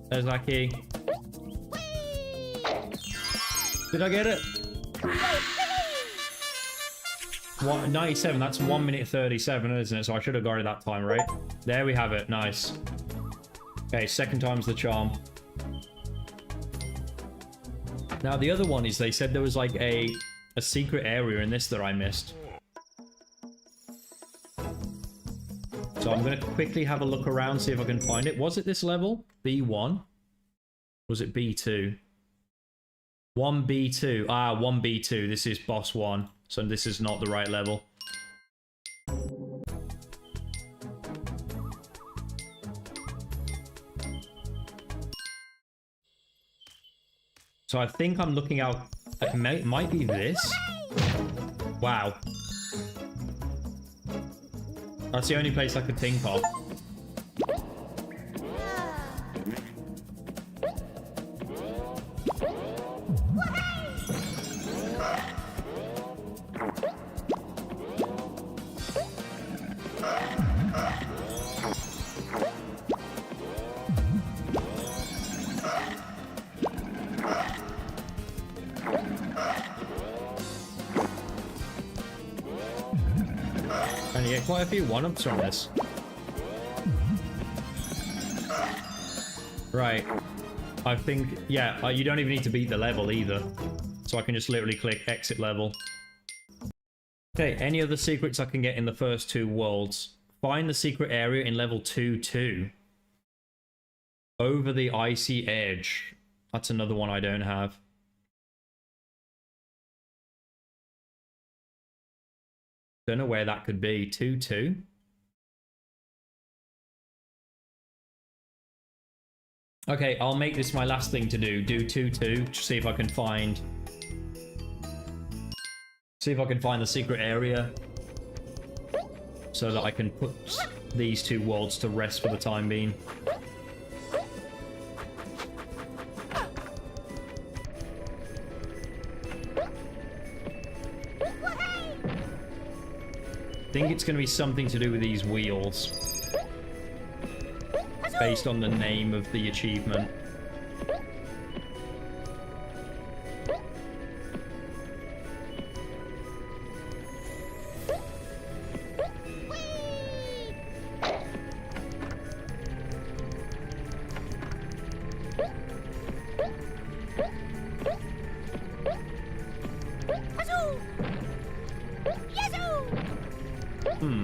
There's that key. Did I get it? 97, that's 1 minute 37, isn't it? So I should have got it that time, right? There we have it, nice. Okay, second time's the charm. Now the other one is they said there was like a secret area in this that I missed. So I'm going to quickly have a look around, see if I can find it. Was it this level? B1? Was it B2? 1B2. Ah, 1B2. This is boss 1. So this is not the right level. So I think I'm looking out... It might be this. Wow. That's the only place I could think of. And you get quite a few one-ups from this. Right. I think, yeah, you don't even need to beat the level either. So I can just literally click exit level. Okay, any other secrets I can get in the first 2 worlds? Find the secret area in level 2-2. Over the icy edge. That's another one I don't have. Don't know where that could be. 2-2. Okay, I'll make this my last thing to do. Do 2-2. See if I can find... See if I can find the secret area. So that I can put these 2 worlds to rest for the time being. I think it's going to be something to do with these wheels. Based on the name of the achievement.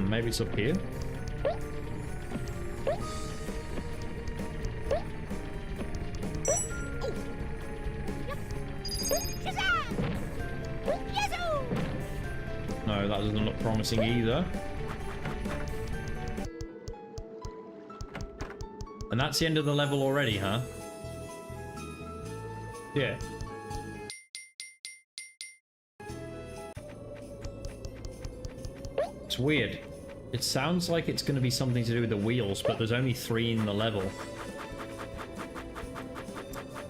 Maybe it's up here. No, that doesn't look promising either. And that's the end of the level already, huh? Yeah. It's weird. It sounds like it's going to be something to do with the wheels, but there's only 3 in the level.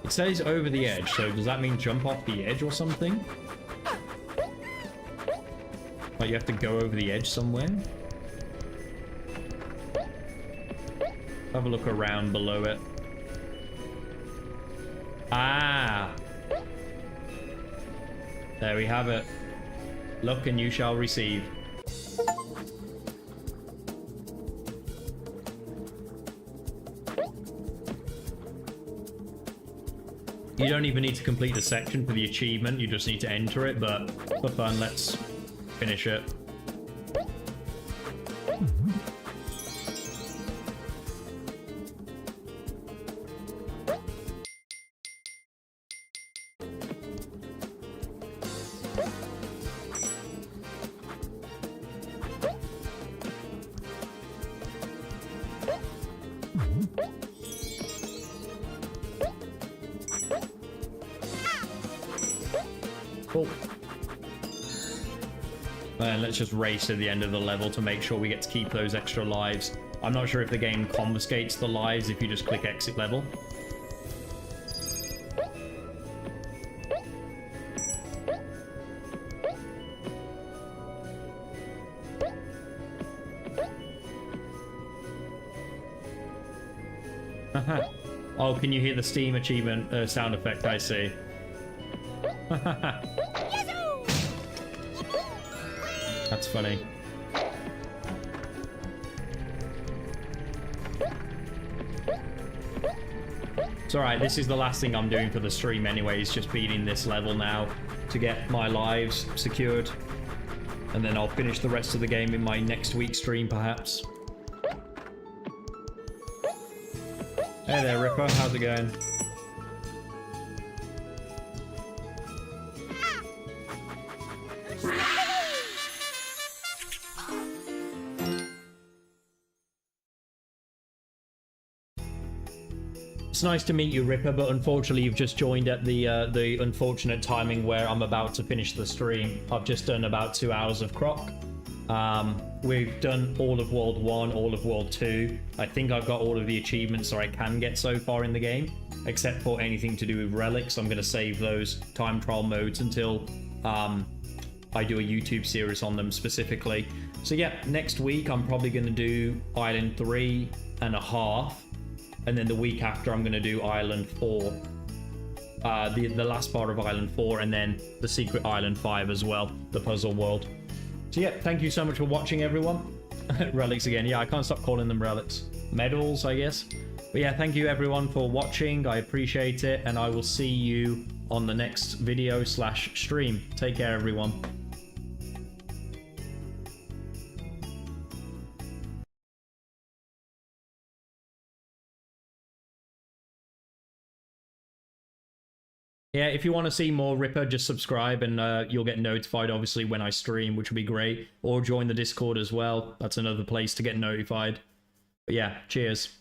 It says over the edge, so does that mean jump off the edge or something? Like you have to go over the edge somewhere? Have a look around below it. Ah! There we have it. Look and you shall receive. You don't even need to complete the section for the achievement, you just need to enter it, but for fun, let's finish it. Cool. And let's just race to the end of the level to make sure we get to keep those extra lives. I'm not sure if the game confiscates the lives if you just click exit level. Oh, can you hear the Steam achievement sound effect? I see. That's funny. It's alright, this is the last thing I'm doing for the stream anyways, just beating this level now to get my lives secured. And then I'll finish the rest of the game in my next week's stream, perhaps. Hey there, Ripper. How's it going? It's nice to meet you, Ripper, but unfortunately you've just joined at the unfortunate timing where I'm about to finish the stream. I've just done about 2 hours of Croc. We've done all of World 1, all of World 2. I think I've got all of the achievements that I can get so far in the game, except for anything to do with relics. I'm going to save those time trial modes until I do a YouTube series on them specifically. So yeah, next week I'm probably going to do Island 3.5. And then the week after, I'm going to do Island 4. The last part of Island 4, and then the Secret Island 5 as well, the puzzle world. So yeah, thank you so much for watching, everyone. Relics again. Yeah, I can't stop calling them relics. Medals, I guess. But yeah, thank you everyone for watching. I appreciate it, and I will see you on the next video / stream. Take care, everyone. Yeah, if you want to see more Ripper, just subscribe and you'll get notified, obviously, when I stream, which would be great. Or join the Discord as well. That's another place to get notified. But yeah, cheers.